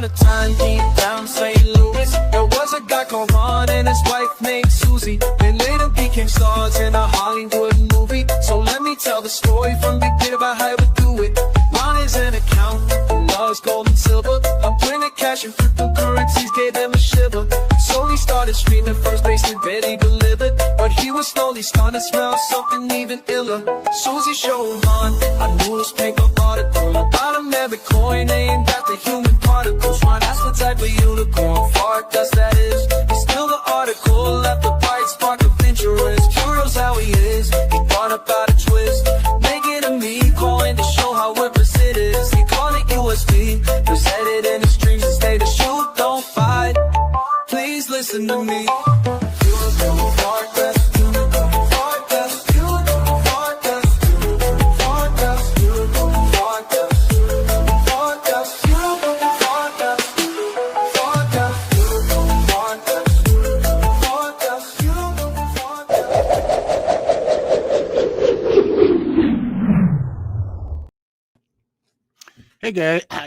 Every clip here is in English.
upon a time deep down St. Louis, there was a guy called Ron and his wife named Susie. They later became stars in a Hollywood movie. So let me tell the story from Big Beer about how we do it. Ron is an accountant who loves gold and silver. I'm printing cash and cryptocurrencies gave them a shiver. So he started streaming first base and Betty delivered. But he was slowly starting to smell something even iller. Susie showed Ron a newspaper article about a merit coin named after human particles. Ron asked what type of unicorn fart dust that is. He spilled the article, left a bright spark of interest. Curious how he is, he thought about a twist. Making a me coin to show how worthless it is. He called it USD, presented in his dreams and stay to shoot, don't fight. Please listen to me. Unicorn fart dust, unicorn fart dust, unicorn fart dust, unicorn fart dust, unicorn fart dust, unicorn fart dust, unicorn fart dust, fart dust, unicorn fart dust, unicorn fart dust, unicorn fart dust. Hey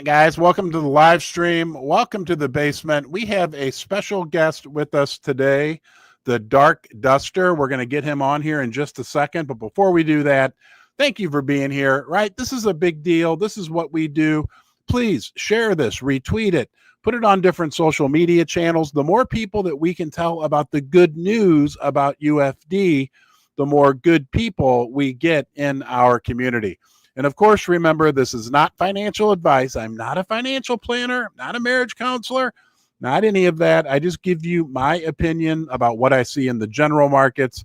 guys, welcome to the live stream. Welcome to the basement. We have a special guest with us today, the Dark Duster. We're going to get him on here in just a second. But before we do that, thank you for being here, right? This is a big deal. This is what we do. Please share this, retweet it, put it on different social media channels. The more people that we can tell about the good news about UFD, the more good people we get in our community. And of course, remember, this is not financial advice. I'm not a financial planner, not a marriage counselor, not any of that. I just give you my opinion about what I see in the general markets,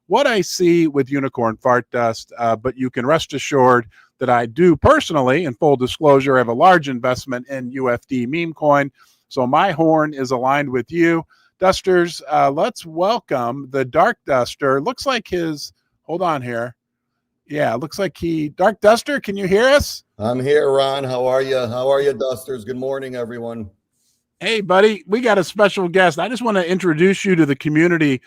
what I see with unicorn fart dust. But you can rest assured that I do personally, in full disclosure, have a large investment in UFD meme coin. So my horn is aligned with you. Dusters, let's welcome the Dark Duster. Looks like his, hold on here. Yeah, it looks like Dark Duster, can you hear us? I'm here, Ron. How are you? How are you, Dusters? Good morning, everyone. Hey, buddy, we got a special guest. I just want to introduce you to the community,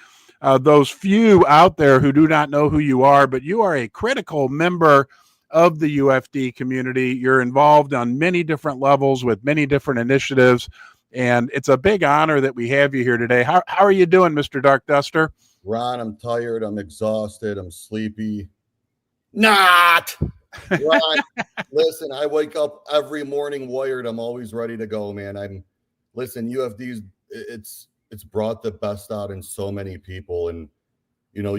those few out there who do not know who you are, but you are a critical member of the UFD community. You're involved on many different levels with many different initiatives, and it's a big honor that we have you here today. How are you doing, Mr. Dark Duster? Ron, I'm tired. I'm exhausted. I'm sleepy. Not. Ron, listen, I wake up every morning wired. I'm always ready to go, man. Listen, UFD's, it's brought the best out in so many people. And, you know,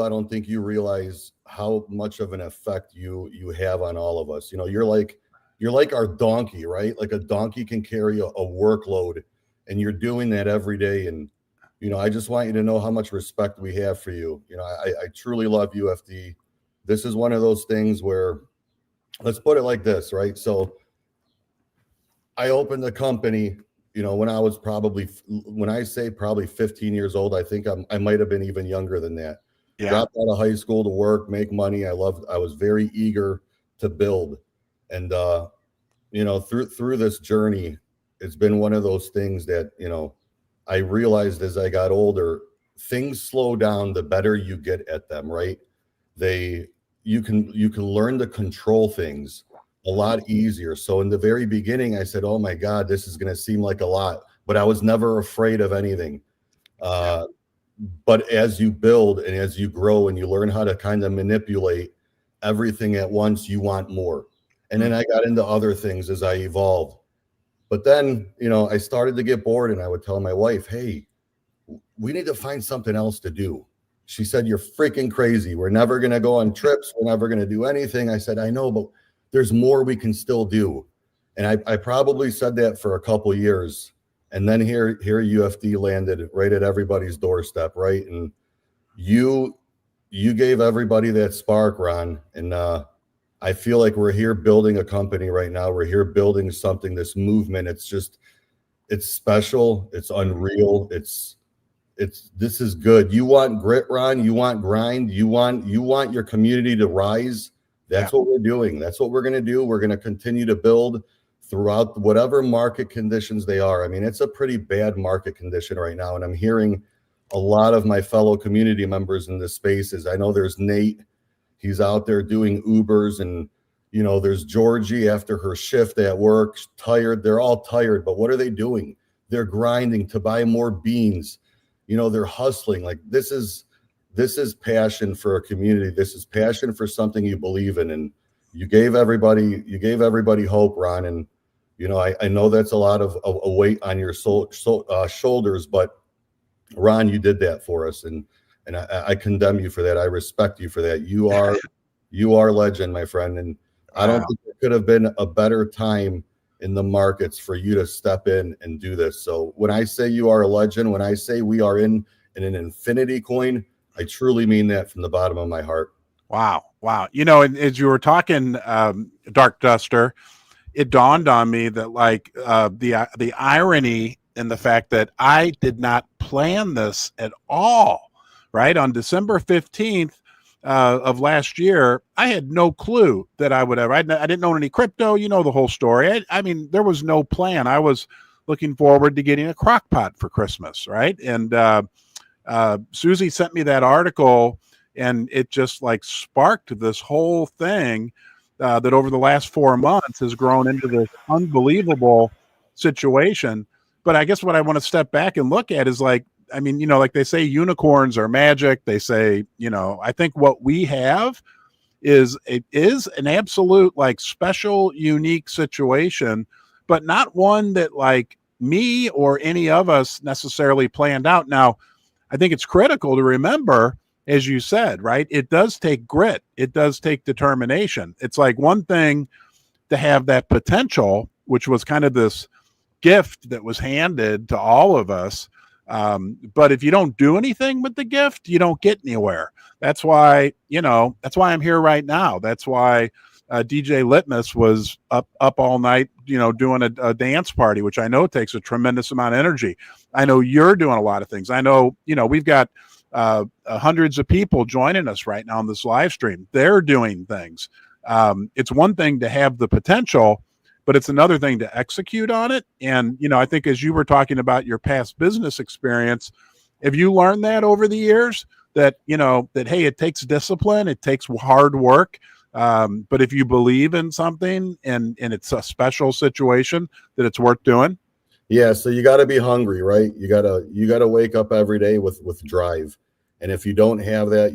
I don't think you realize how much of an effect you have on all of us. You know, you're like our donkey, right? Like a donkey can carry a workload, and you're doing that every day. And, you know, I just want you to know how much respect we have for you. You know, I truly love UFD. This is one of those things where, let's put it like this, right? So I opened the company, you know, when I was when I say probably 15 years old, I think I might have been even younger than that. Yeah. Dropped out of high school to work, make money. I was very eager to build. And, you know, through this journey, it's been one of those things that, you know, I realized as I got older, things slow down the better you get at them, right? You can learn to control things a lot easier. So in the very beginning, I said, oh my God, this is going to seem like a lot, but I was never afraid of anything. But as you build and as you grow and you learn how to kind of manipulate everything at once, you want more. And then I got into other things as I evolved. But then, you know, I started to get bored, and I would tell my wife, hey, we need to find something else to do. She said, you're freaking crazy. We're never going to go on trips. We're never going to do anything. I said, I know, but there's more we can still do. And I probably said that for a couple of years. And then here UFD landed right at everybody's doorstep, right? And you gave everybody that spark, Ron. And I feel like we're here building a company right now. We're here building something, this movement. It's special. It's unreal. This is good. You want grit, Ron. You want grind. You want your community to rise. That's what we're doing. That's what we're going to do. We're going to continue to build throughout whatever market conditions they are. I mean, it's a pretty bad market condition right now. And I'm hearing a lot of my fellow community members in this spaces. I know there's Nate. He's out there doing Ubers, and there's Georgie after her shift at work, tired. They're all tired, but what are they doing? They're grinding to buy more beans. They're hustling. Like this is passion for a community. This is passion for something you believe in. And you gave everybody hope, Ron. And, I know that's a lot of a weight on your shoulders, but Ron, you did that for us. And I condemn you for that. I respect you for that. You are legend, my friend. And I don't think there could have been a better time in the markets for you to step in and do this. So when I say you are a legend, when I say we are in an infinity coin, I truly mean that from the bottom of my heart. Wow. And as you were talking, Dark Duster, it dawned on me that like the irony in the fact that I did not plan this at all, right? On December 15th of last year, I had no clue that I would ever, I didn't own any crypto, the whole story. I mean, there was no plan. I was looking forward to getting a crock pot for Christmas, right? And Susie sent me that article, and it just like sparked this whole thing that over the last 4 months has grown into this unbelievable situation. But I guess what I want to step back and look at is like, I mean, like they say unicorns are magic. They say, I think what we have is an absolute like special, unique situation, but not one that like me or any of us necessarily planned out. Now, I think it's critical to remember, as you said, right? It does take grit. It does take determination. It's like one thing to have that potential, which was kind of this gift that was handed to all of us. But if you don't do anything with the gift, you don't get anywhere. That's why I'm here right now. That's why DJ Litmus was up all night, doing a dance party, which I know takes a tremendous amount of energy. I know you're doing a lot of things. I know, we've got hundreds of people joining us right now on this live stream. They're doing things. It's one thing to have the potential, but it's another thing to execute on it. And, I think as you were talking about your past business experience, have you learned that over the years that, hey, it takes discipline, it takes hard work. But if you believe in something and it's a special situation, that it's worth doing. Yeah. So you got to be hungry, right? You gotta wake up every day with drive. And if you don't have that,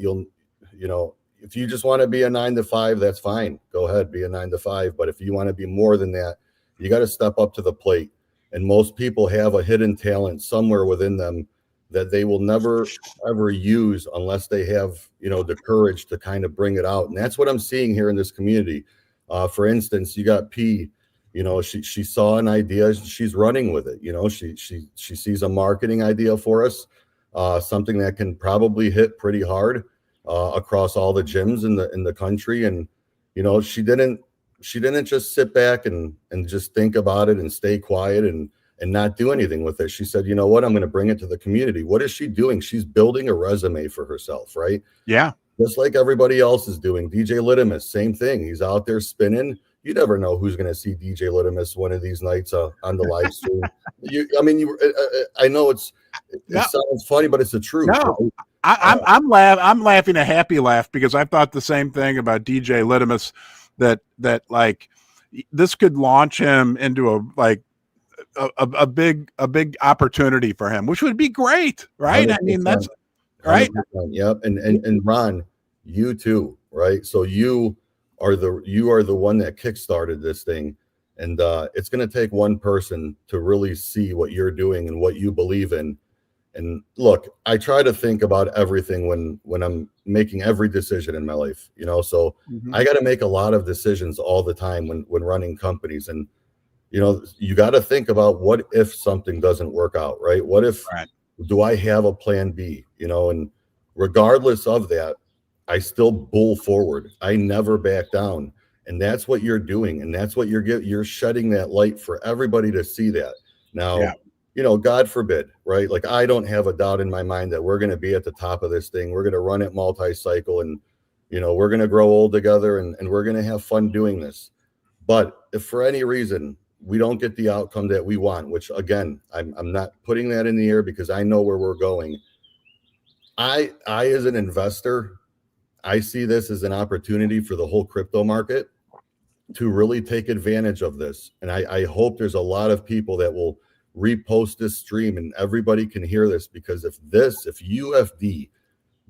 if you just want to be a 9 to 5, that's fine. Go ahead, be a 9 to 5. But if you want to be more than that, you got to step up to the plate. And most people have a hidden talent somewhere within them that they will never, ever use unless they have, the courage to kind of bring it out. And that's what I'm seeing here in this community. For instance, you got P, she saw an idea, she's running with it. She sees a marketing idea for us, something that can probably hit pretty hard across all the gyms in the country. And, she didn't just sit back and just think about it and stay quiet and not do anything with it. She said, you know what, I'm going to bring it to the community. What is she doing? She's building a resume for herself, right? Yeah. Just like everybody else is doing. DJ Litmus, same thing. He's out there spinning. You never know who's going to see DJ Litmus one of these nights on the live stream. I know it sounds funny, but it's the truth. No. Right? I'm laughing a happy laugh because I thought the same thing about DJ Litmus, that like this could launch him into a big opportunity for him, which would be great, right? 100%. I mean, that's right. 100%. Yep. And Ron, you too, right? So you are the one that kickstarted this thing, and it's going to take one person to really see what you're doing and what you believe in. And look, I try to think about everything when I'm making every decision in my life, so I got to make a lot of decisions all the time when running companies. And, you got to think about what if something doesn't work out, right? What if, do I have a plan B, and regardless of that, I still bull forward. I never back down. And that's what you're doing. And that's what you're shedding that light for everybody to see that. Now, God forbid, right? Like, I don't have a doubt in my mind that we're going to be at the top of this thing. We're going to run it multi-cycle, and, we're going to grow old together, and we're going to have fun doing this. But if for any reason we don't get the outcome that we want, which again, I'm not putting that in the air because I know where we're going. I as an investor, I see this as an opportunity for the whole crypto market. to really take advantage of this. And I hope there's a lot of people that will repost this stream and everybody can hear this, because if UFD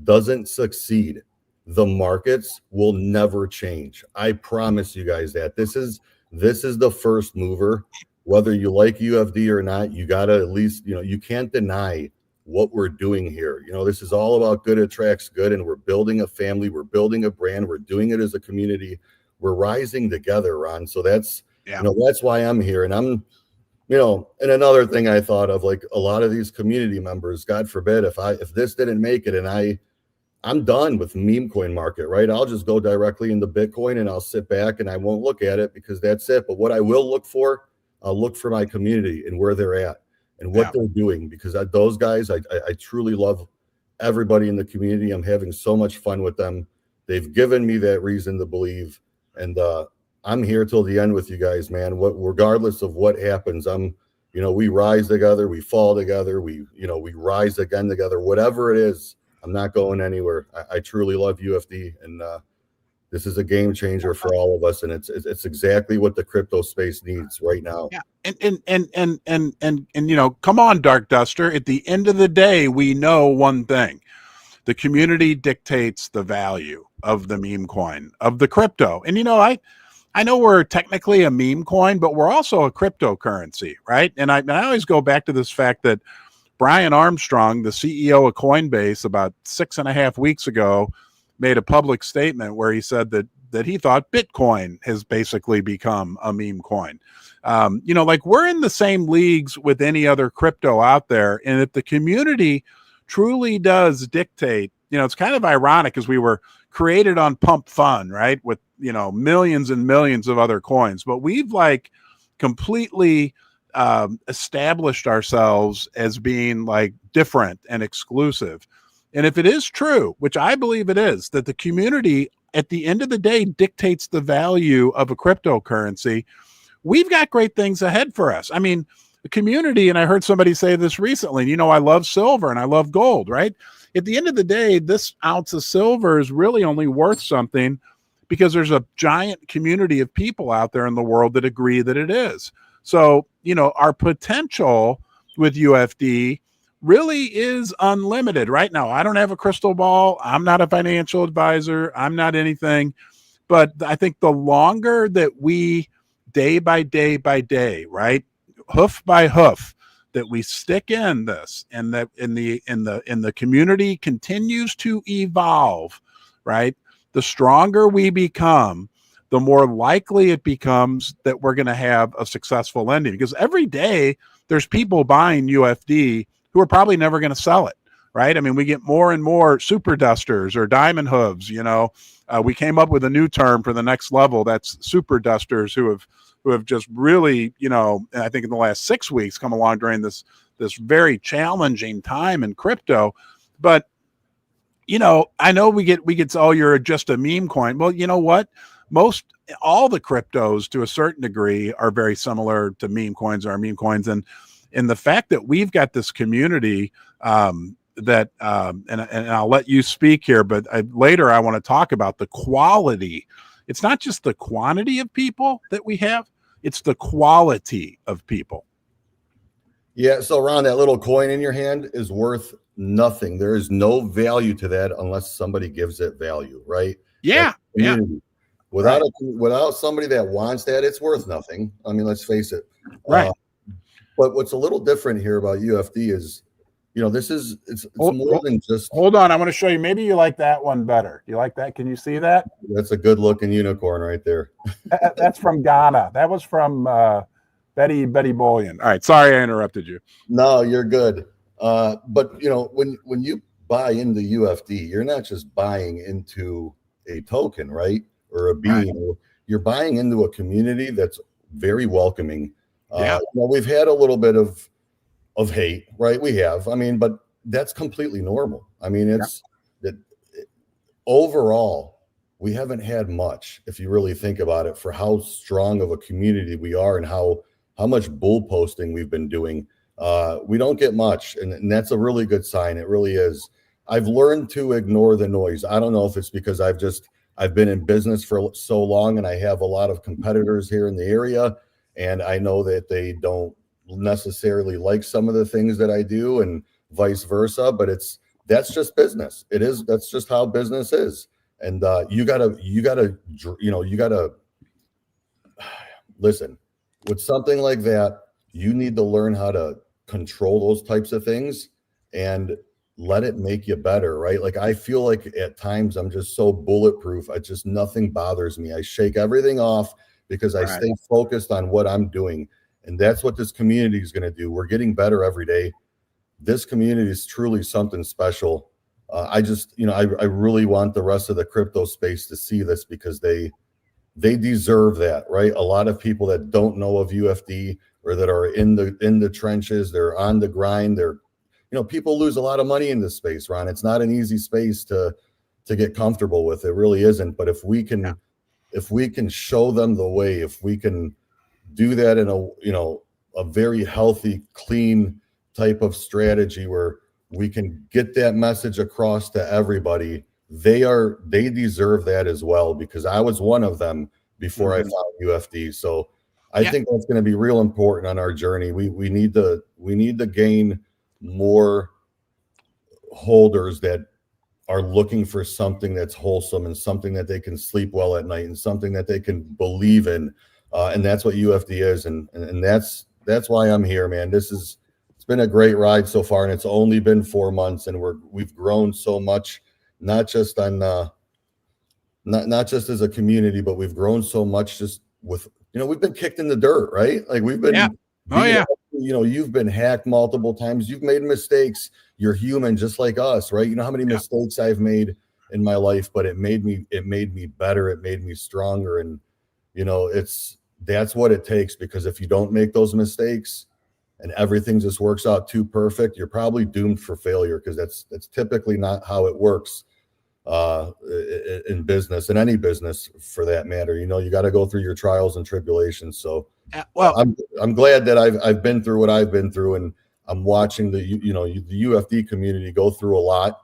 doesn't succeed, the markets will never change. I promise you guys that. This is the first mover. Whether you like UFD or not, you got to at least, you can't deny what we're doing here. This is all about good attracts good, and we're building a family, we're building a brand, we're doing it as a community, we're rising together, Ron. So that's that's why I'm here. And I'm and another thing I thought of, like, a lot of these community members, God forbid if this didn't make it, and I'm done with meme coin market, right? I'll just go directly into Bitcoin and I'll sit back and I won't look at it, because that's it. But what I will look for, I'll look for my community and where they're at and what they're doing, because those guys, I truly love everybody in the community. I'm having so much fun with them. They've given me that reason to believe, and I'm here till the end with you guys, man. Regardless of what happens, we rise together, we fall together, we rise again together. Whatever it is, I'm not going anywhere. I truly love UFD, and this is a game changer for all of us, and it's exactly what the crypto space needs right now. Yeah, and come on, Dark Duster. At the end of the day, we know one thing: the community dictates the value of the meme coin, of the crypto. And I know we're technically a meme coin, but we're also a cryptocurrency, right? And I always go back to this fact that Brian Armstrong, the CEO of Coinbase, about 6.5 weeks ago, made a public statement where he said that he thought Bitcoin has basically become a meme coin. Like, we're in the same leagues with any other crypto out there. And if the community truly does dictate, it's kind of ironic, as we were created on Pump Fun, right? With, millions and millions of other coins, but we've completely established ourselves as being different and exclusive. And if it is true, which I believe it is, that the community at the end of the day dictates the value of a cryptocurrency, we've got great things ahead for us. I mean, the community, and I heard somebody say this recently, I love silver and I love gold, right? At the end of the day, this ounce of silver is really only worth something because there's a giant community of people out there in the world that agree that it is. So, our potential with UFD really is unlimited right now. I don't have a crystal ball. I'm not a financial advisor. I'm not anything. But I think the longer that we, day by day, right, hoof by hoof, that we stick in this, and that in the community continues to evolve, right, the stronger we become, the more likely it becomes that we're going to have a successful ending. Because every day there's people buying UFD who are probably never going to sell it, right? I mean, we get more and more super dusters or diamond hooves. We came up with a new term for the next level. That's super dusters who have just really, I think in the last 6 weeks come along during this very challenging time in crypto. But I know we get, oh, you're just a meme coin. Well, you know what? All the cryptos to a certain degree are very similar to meme coins or meme coins. And the fact that we've got this community and I'll let you speak here, but later I want to talk about the quality. It's not just the quantity of people that we have, it's the quality of people. Yeah. So, Ron, that little coin in your hand is worth nothing. There is no value to that unless somebody gives it value, right? Yeah. Yeah. Without somebody that wants that, it's worth nothing. I mean, let's face it. Right. But what's a little different here about UFD is, it's more than just. Hold on, I want to show you. Maybe you like that one better. Do you like that? Can you see that? That's a good looking unicorn right there. That's from Ghana. That was from Betty Bullion. All right, sorry I interrupted you. No, you're good. But when you buy into UFD, you're not just buying into a token, right? Or a being. Right. You're buying into a community that's very welcoming. Yeah. We've had a little bit of hate, right? We have. I mean, but that's completely normal. I mean, it's that overall, we haven't had much, if you really think about it, for how strong of a community we are and how much bull posting we've been doing. We don't get much, and that's a really good sign. It really is. I've learned to ignore the noise. I don't know if it's because I've just I've been in business for so long, and I have a lot of competitors here in the area, and I know that they don't necessarily like some of the things that I do, and vice versa. But that's just business. That's just how business is. And you gotta listen. With something like that, you need to learn how to control those types of things and let it make you better, right? Like, I feel like at times I'm just so bulletproof. Nothing bothers me. I shake everything off because I stay focused on what I'm doing. And that's what this community is going to do. We're getting better every day. This community is truly something special. I really want the rest of the crypto space to see this, because they deserve that, right? A lot of people that don't know of UFD, or that are in the trenches, they're on the grind. People lose a lot of money in this space, Ron. It's not an easy space to get comfortable with. It really isn't. But if we can show them the way, if we can do that in a very healthy, clean type of strategy where we can get that message across to everybody, they deserve that as well, because I was one of them before I found UFD. So I think that's going to be real important on our journey. We need to gain more holders that are looking for something that's wholesome, and something that they can sleep well at night, and something that they can believe in. And that's what UFD is. And that's why I'm here, man. It's been a great ride so far, and it's only been 4 months, and we've grown so much, not just not just as a community, but we've grown so much just with, we've been kicked in the dirt, right? Like, we've been, you've been hacked multiple times. You've made mistakes. You're human just like us, right? You know how many mistakes I've made in my life, but it made me better. It made me stronger. And, that's what it takes, because if you don't make those mistakes and everything just works out too perfect, you're probably doomed for failure, because that's typically not how it works in business, in any business for that matter. You got to go through your trials and tribulations. So I'm glad that I've been through what I've been through, and I'm watching the UFD community go through a lot,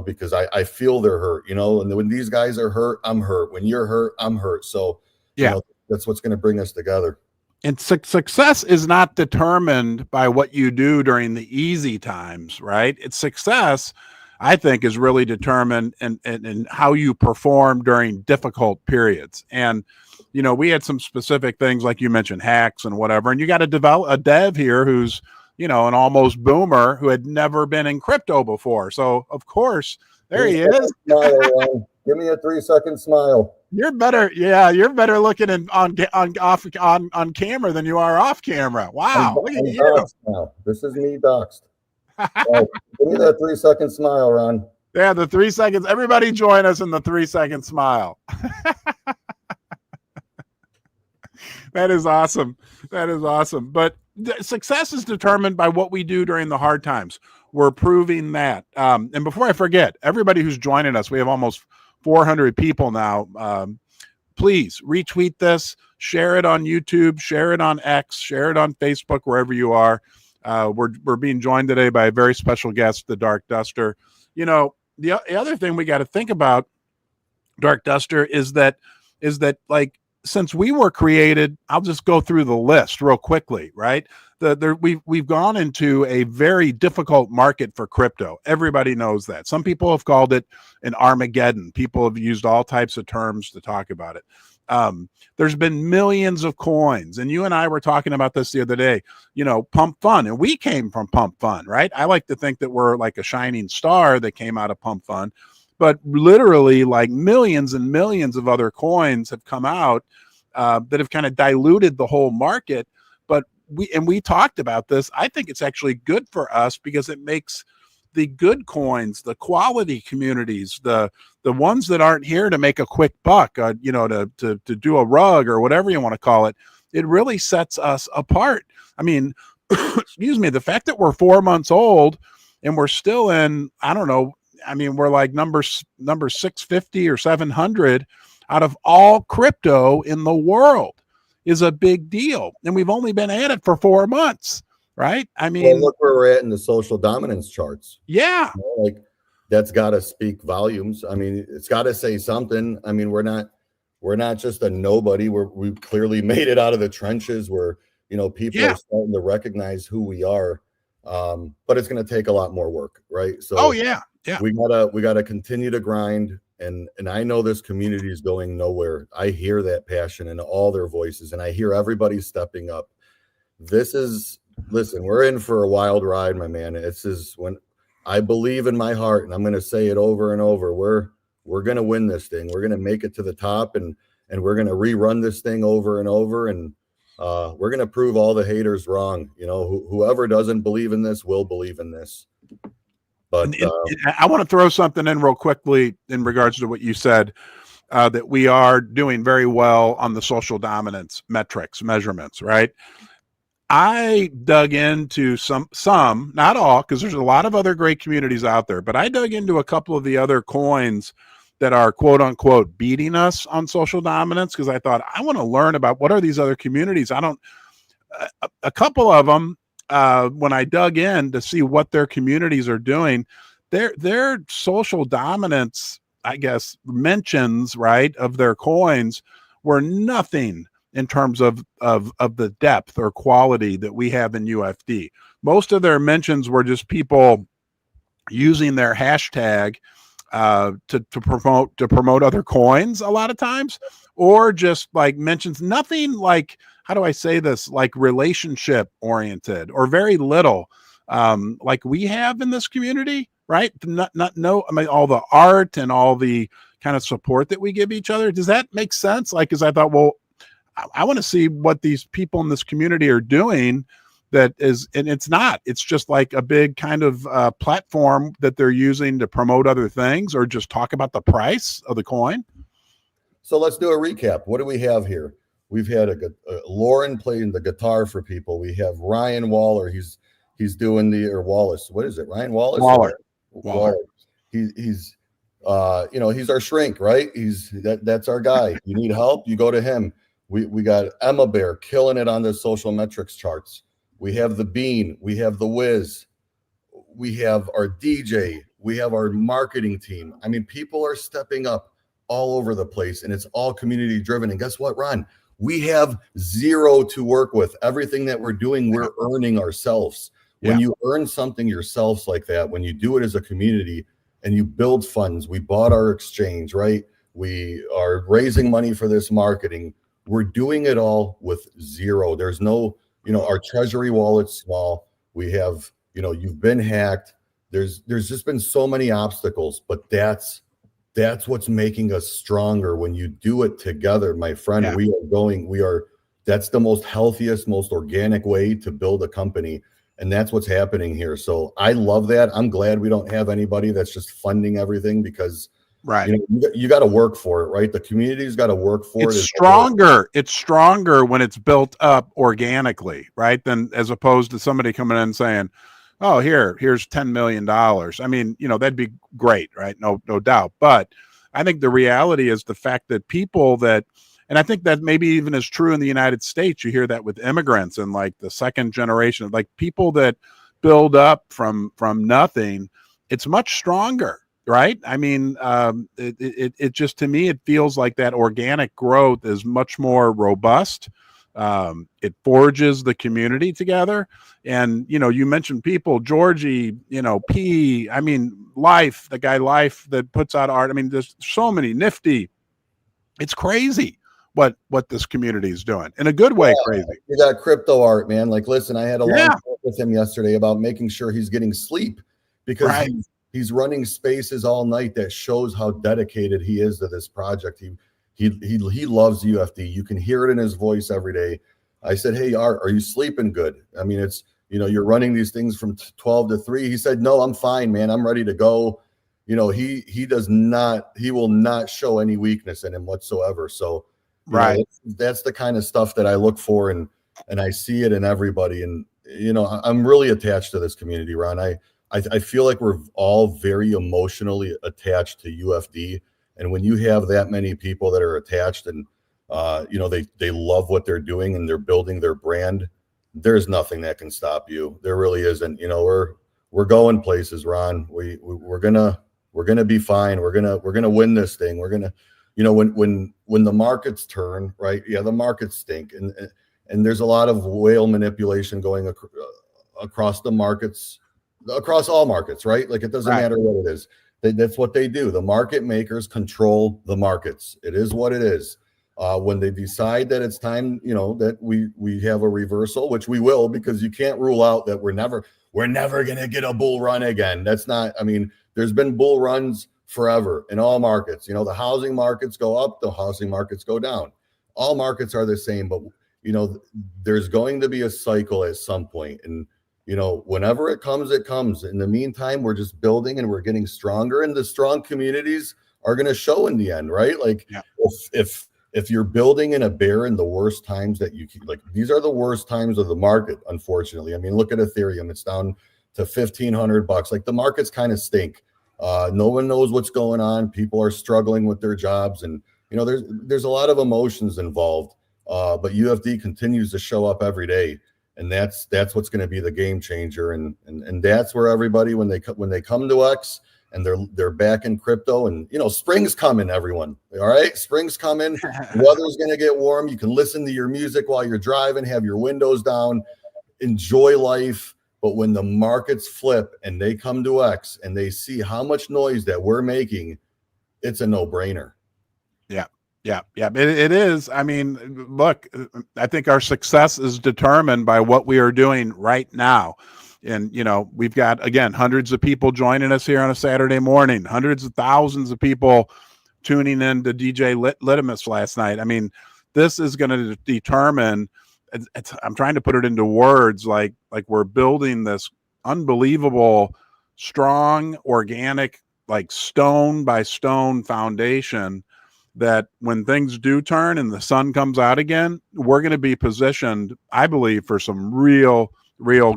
because I feel they're hurt, and when these guys are hurt, I'm hurt. When you're hurt, I'm hurt. So that's what's going to bring us together. And success is not determined by what you do during the easy times, right? It's success, I think, is really determined in how you perform during difficult periods. And, we had some specific things, like you mentioned, hacks and whatever, and you got to develop a dev here who's, an almost boomer who had never been in crypto before. So of course, there he is. Smile, give me a 3-second smile. You're better. Yeah. You're better looking on camera than you are off camera. Wow. Look at you. Now. This is me doxed. Give me that 3-second smile, Ron. Yeah. The 3 seconds. Everybody join us in the 3-second smile. That is awesome. That is awesome. But success is determined by what we do during the hard times. We're proving that. And before I forget, everybody who's joining us, we have almost 400 people now. Please retweet this, share it on YouTube, share it on X, share it on Facebook, wherever you are. We're being joined today by a very special guest, the Dark Duster. The other thing we got to think about, Dark Duster, is that like, since we were created, I'll just go through the list real quickly, right? We've gone into a very difficult market for crypto. Everybody knows that. Some people have called it an Armageddon. People have used all types of terms to talk about it. There's been millions of coins, and you and I were talking about this the other day, Pump Fun, and we came from Pump Fun, right? I like to think that we're like a shining star that came out of Pump Fun, but literally, like, millions and millions of other coins have come out that have kind of diluted the whole market. But we talked about this. I think it's actually good for us, because it makes the good coins, the quality communities, the ones that aren't here to make a quick buck, to do a rug or whatever you want to call it. It really sets us apart. I mean, excuse me, the fact that we're 4 months old and we're still in, I don't know, I mean, we're like number 650 or 700 out of all crypto in the world is a big deal. And we've only been at it for 4 months, right? I mean, look where we're at in the social dominance charts. Yeah. Like, that's got to speak volumes. I mean, it's got to say something. I mean, we're not just a nobody. We've clearly made it out of the trenches where, you know, people are starting to recognize who we are. But it's going to take a lot more work, right? So we gotta continue to grind. And I know this community is going nowhere. I hear that passion in all their voices, and I hear everybody stepping up. Listen, we're in for a wild ride, my man. This is when I believe in my heart, and I'm going to say it over and over. We're going to win this thing. We're going to make it to the top, and we're going to rerun this thing over and over. And we're going to prove all the haters wrong. You know, whoever doesn't believe in this will believe in this. But I want to throw something in real quickly in regards to what you said, that we are doing very well on the social dominance measurements, right? I dug into some, not all, because there's a lot of other great communities out there, but I dug into a couple of the other coins that are quote unquote beating us on social dominance, because I thought I want to learn about what are these other communities. A couple of them, when I dug in to see what their communities are doing, their social dominance, I guess, mentions, right, of their coins were nothing in terms of the depth or quality that we have in UFD. Most of their mentions were just people using their hashtag to promote other coins a lot of times, or just like mentions nothing like, how do I say this, like relationship oriented, or very little like we have in this community, right? I mean, all the art and all the kind of support that we give each other. Does that make sense? Like, because I thought, well, I want to see what these people in this community are doing that is, and it's just like a big kind of platform that they're using to promote other things or just talk about the price of the coin. So let's do a recap. What do we have here? We've had Lauren playing the guitar for people. We have Ryan Waller. He's doing or Wallace. What is it? Ryan Wallace? Waller. He's he's our shrink, right? That's our guy. You need help, you go to him. We got Emma Bear killing it on the social metrics charts. We have the Bean. We have the Wiz. We have our DJ. We have our marketing team. I mean, people are stepping up all over the place, and it's all community driven. And guess what, Ron? We have zero to work with. Everything that we're doing, we're earning ourselves. When you earn something yourselves like that, when you do it as a community and you build funds, we bought our exchange, right? We are raising money for this marketing. We're doing it all with zero. There's no, our treasury wallet's small. We have, you've been hacked. There's just been so many obstacles, but that's what's making us stronger. When you do it together, my friend, that's the most healthiest, most organic way to build a company. And that's what's happening here. So I love that. I'm glad we don't have anybody that's just funding everything, because you got to work for it, right? The community's got to work for it. It's stronger when it's built up organically, right? Than as opposed to somebody coming in and saying, oh, here's $10 million. I mean, that'd be great, right? No doubt. But I think the reality is the fact that people that, and I think that maybe even is true in the United States. You hear that with immigrants and like the second generation, like people that build up from nothing. It's much stronger, right? I mean, it just, to me, it feels like that organic growth is much more robust. It forges the community together. And, you mentioned people, Georgie, P, I mean, Life, the guy Life that puts out art. I mean, there's so many Nifty. It's crazy what this community is doing in a good way. Crazy. You got crypto art, man. Like, listen, I had a long talk with him yesterday about making sure he's getting sleep, because he's running spaces all night that shows how dedicated he is to this project. He loves UFD. You can hear it in his voice every day. I said, hey, Art, are you sleeping good? I mean, it's, you're running these things from 12 to 3. He said, no, I'm fine, man. I'm ready to go. He will not show any weakness in him whatsoever. So, that's the kind of stuff that I look for, and I see it in everybody. And, I'm really attached to this community, Ron. I feel like we're all very emotionally attached to UFD. And when you have that many people that are attached and, they love what they're doing and they're building their brand, there's nothing that can stop you. There really isn't. We're going places, Ron. We're gonna We're going to be fine. We're going to win this thing. We're going to, you know, when the markets turn, right? Yeah, the markets stink, and there's a lot of whale manipulation going across the markets, across all markets, right? Like it doesn't matter what it is. That's what they do. The market makers control the markets. It is what it is. When they decide that it's time, you know, that we have a reversal, which we will, because you can't rule out that we're never going to get a bull run again. That's not, I mean, there's been bull runs forever in all markets. You know, the housing markets go up, the housing markets go down. All markets are the same, but you know, there's going to be a cycle at some point. And, you know, whenever it comes, it comes. In the meantime, we're just building and we're getting stronger, and the strong communities are going to show in the end, right? Like if you're building in a bear in the worst times that you can, like these are the worst times of the market, unfortunately. I mean, look at Ethereum. It's down to $1,500. Like the markets kind of stink. No one knows what's going on. People are struggling with their jobs, and you know, there's a lot of emotions involved. But UFD continues to show up every day, and that's what's going to be the game changer. And that's where everybody, when they come to X and they're back in crypto, and you know, spring's coming, everyone. All right, spring's coming. Weather's going to get warm. You can listen to your music while you're driving, have your windows down, enjoy life. But when the markets flip and they come to X and they see how much noise that we're making, it's a no-brainer. Yeah, it is. I mean, look, I think our success is determined by what we are doing right now. And, you know, we've got, again, hundreds of people joining us here on a Saturday morning, hundreds of thousands of people tuning in to DJ Littimus last night. I mean, this is going to determine, I'm trying to put it into words, like we're building this unbelievable, strong, organic, like stone by stone foundation that when things do turn and the sun comes out again, we're going to be positioned, I believe, for some real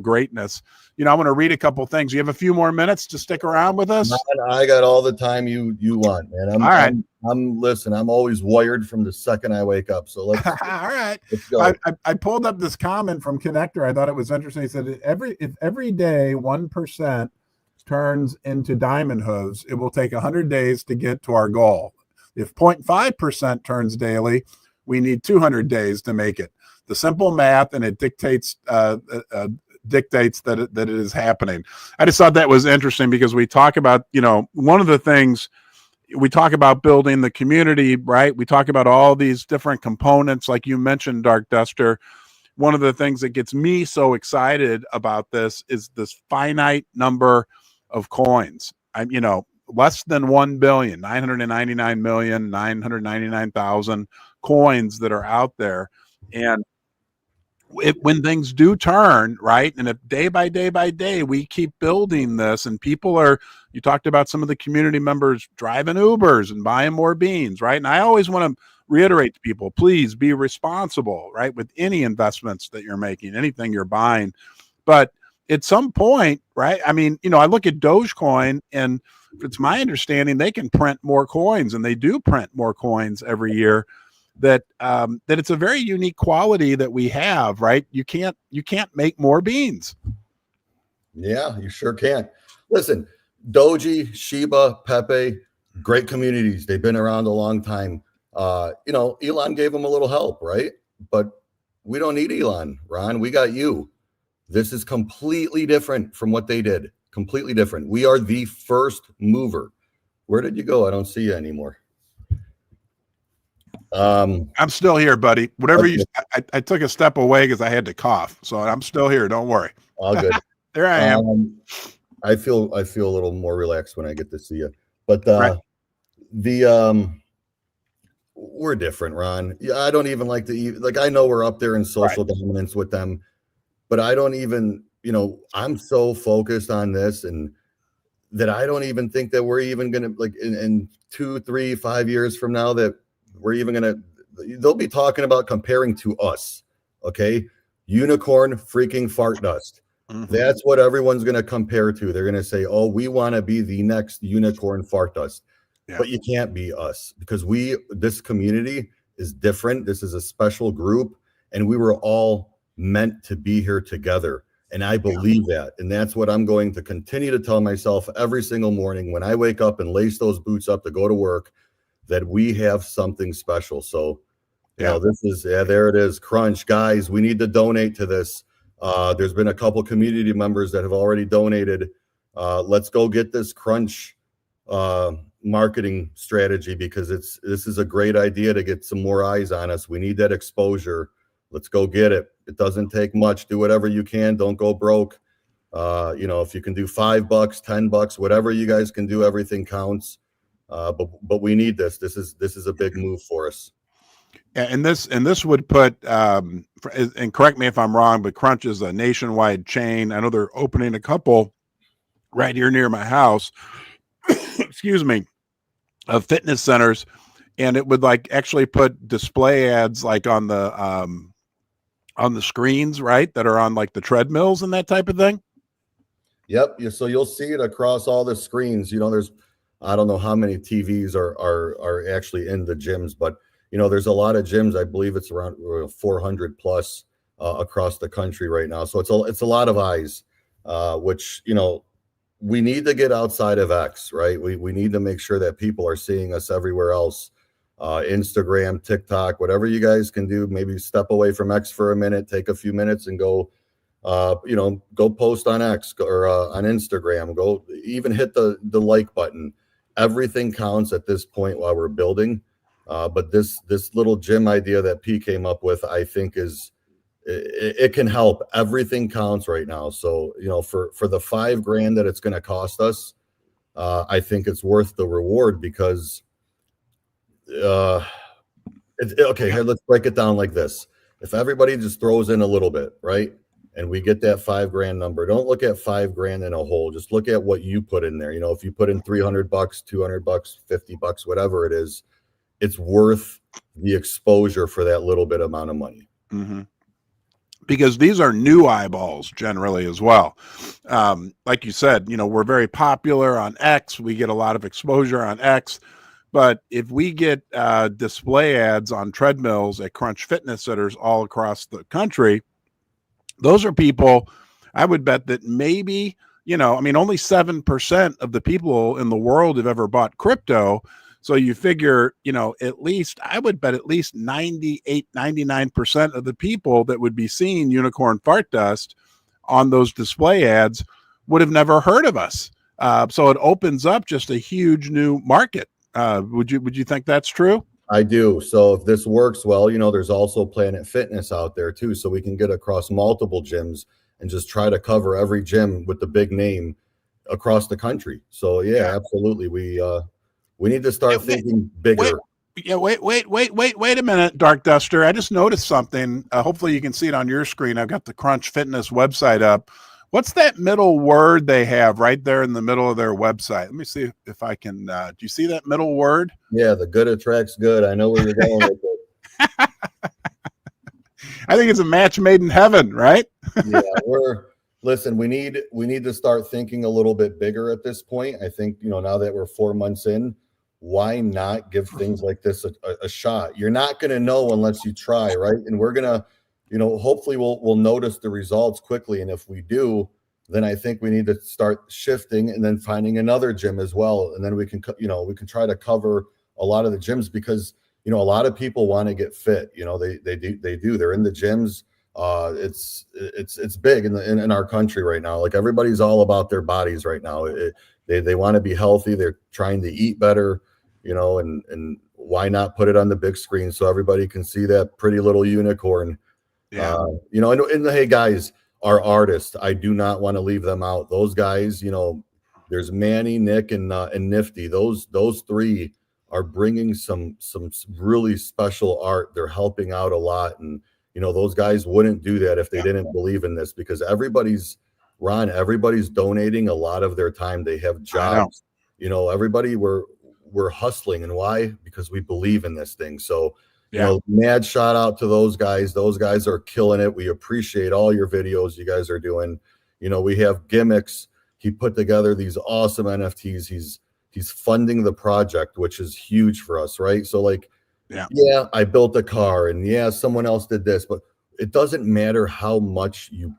greatness. You know, I want to read a couple things. You have a few more minutes to stick around with us? I got all the time you want, man. All right. Listen, I'm always wired from the second I wake up. So let's all right. Let's go. I pulled up this comment from Connector. I thought it was interesting. He said, if every day 1% turns into diamond hooves, it will take 100 days to get to our goal. If 0.5% turns daily, we need 200 days to make it. The simple math, and it dictates that it is happening. I just thought that was interesting because we talk about, you know, one of the things we talk about building the community, right? We talk about all these different components, like you mentioned, Dark Duster. One of the things that gets me so excited about this is this finite number of coins. You know, less than 1,999,999,000 coins that are out there. And when things do turn, right, and if day by day we keep building this, and people are, you talked about some of the community members driving Ubers and buying more beans, right? And I always want to reiterate to people, please be responsible, right, with any investments that you're making, anything you're buying. But at some point, right, I mean, you know, I look at Dogecoin, and it's my understanding they can print more coins, and they do print more coins every year. That it's a very unique quality that we have, right? You can't make more beans. Yeah, you sure can't. Listen, Doji, Shiba, Pepe, great communities. They've been around a long time. You know, Elon gave them a little help, right? But we don't need Elon, Ron. We got you. This is completely different from what they did. Completely different. We are the first mover. Where did you go? I don't see you anymore. I'm still here, buddy. Whatever okay. I took a step away because I had to cough, so I'm still here. Don't worry. All good. There I am. I feel a little more relaxed when I get to see you. But right. We're different, Ron. Yeah, I don't even like to like. I know we're up there in social right. dominance with them, but I don't even. You know, I'm so focused on this, and that I don't even think that we're even gonna like in 2, 3, 5 years from now that we're even gonna. They'll be talking about comparing to us. Okay, unicorn freaking fart dust. Mm-hmm. That's what everyone's gonna compare to. They're gonna say, "Oh, we want to be the next unicorn fart dust," yeah. But you can't be us because this community is different. This is a special group, and we were all meant to be here together. And I believe that. And that's what I'm going to continue to tell myself every single morning when I wake up and lace those boots up to go to work, that we have something special. So, you know, this is, there it is. Crunch, guys, we need to donate to this. There's been a couple community members that have already donated. Let's go get this Crunch marketing strategy, because this is a great idea to get some more eyes on us. We need that exposure. Let's go get it. It doesn't take much. Do whatever you can. Don't go broke. You know, if you can do $5, $10, whatever you guys can do, everything counts. But we need this. This is a big move for us. And this would put, and correct me if I'm wrong, but Crunch is a nationwide chain. I know they're opening a couple right here near my house, excuse me, of fitness centers. And it would like actually put display ads like on the screens, right, that are on like the treadmills and that type of thing. Yep. So you'll see it across all the screens. You know, there's, I don't know how many TVs are actually in the gyms, but you know, there's a lot of gyms. I believe it's around 400 plus across the country right now. So it's a lot of eyes, which, you know, we need to get outside of X, right? We need to make sure that people are seeing us everywhere else. Instagram, TikTok, whatever you guys can do. Maybe step away from X for a minute, take a few minutes and go, you know, go post on X or on Instagram. Go even hit the like button. Everything counts at this point while we're building. But this little gym idea that P came up with, I think it can help. Everything counts right now. So, you know, for the $5,000 that it's going to cost us, I think it's worth the reward, because okay, here, let's break it down like this. If everybody just throws in a little bit, right, and we get that $5,000 number, don't look at $5,000 in a whole. Just look at what you put in there. You know, if you put in $300, $200, $50, whatever it is, it's worth the exposure for that little bit amount of money. Mm-hmm. Because these are new eyeballs generally as well. Like you said, you know, we're very popular on X. We get a lot of exposure on X. But if we get display ads on treadmills at Crunch Fitness Centers all across the country, those are people, I would bet that maybe, you know, I mean, only 7% of the people in the world have ever bought crypto. So you figure, you know, at least, I would bet at least 98, 99% of the people that would be seeing unicorn fart dust on those display ads would have never heard of us. So it opens up just a huge new market. Would you think that's true? I do. So if this works well, you know, there's also Planet Fitness out there too. So we can get across multiple gyms and just try to cover every gym with the big name across the country. So yeah, absolutely. We need to start thinking bigger. Wait a minute, Dark Duster. I just noticed something. Hopefully you can see it on your screen. I've got the Crunch Fitness website up. What's that middle word they have right there in the middle of their website? Let me see if I can. Do you see that middle word? Yeah, the good attracts good. I know where you're going with it. I think it's a match made in heaven, right? Yeah, listen, we need to start thinking a little bit bigger at this point. I think, you know, now that we're 4 months in, why not give things like this a shot? You're not going to know unless you try, right? And we're going to, you know, hopefully we'll notice the results quickly. And if we do, then I think we need to start shifting and then finding another gym as well. And then we can try to cover a lot of the gyms, because, you know, a lot of people want to get fit. You know, they do. They're in the gyms. It's big in our country right now. Like, everybody's all about their bodies right now. They want to be healthy. They're trying to eat better, you know, and why not put it on the big screen so everybody can see that pretty little unicorn? Yeah. You know, and hey guys, our artists, I do not want to leave them out. Those guys, you know, there's Manny, Nick, and Nifty. Those three are bringing some really special art. They're helping out a lot. And, you know, those guys wouldn't do that if they didn't believe in this, because everybody's donating a lot of their time. They have jobs, you know, everybody, we're hustling. And why? Because we believe in this thing. So, you know, mad shout out to those guys. Those guys are killing it. We appreciate all your videos you guys are doing. You know, we have gimmicks. He put together these awesome NFTs. He's funding the project, which is huge for us, right? So like, yeah, I built a car, and yeah, someone else did this, but it doesn't matter how much you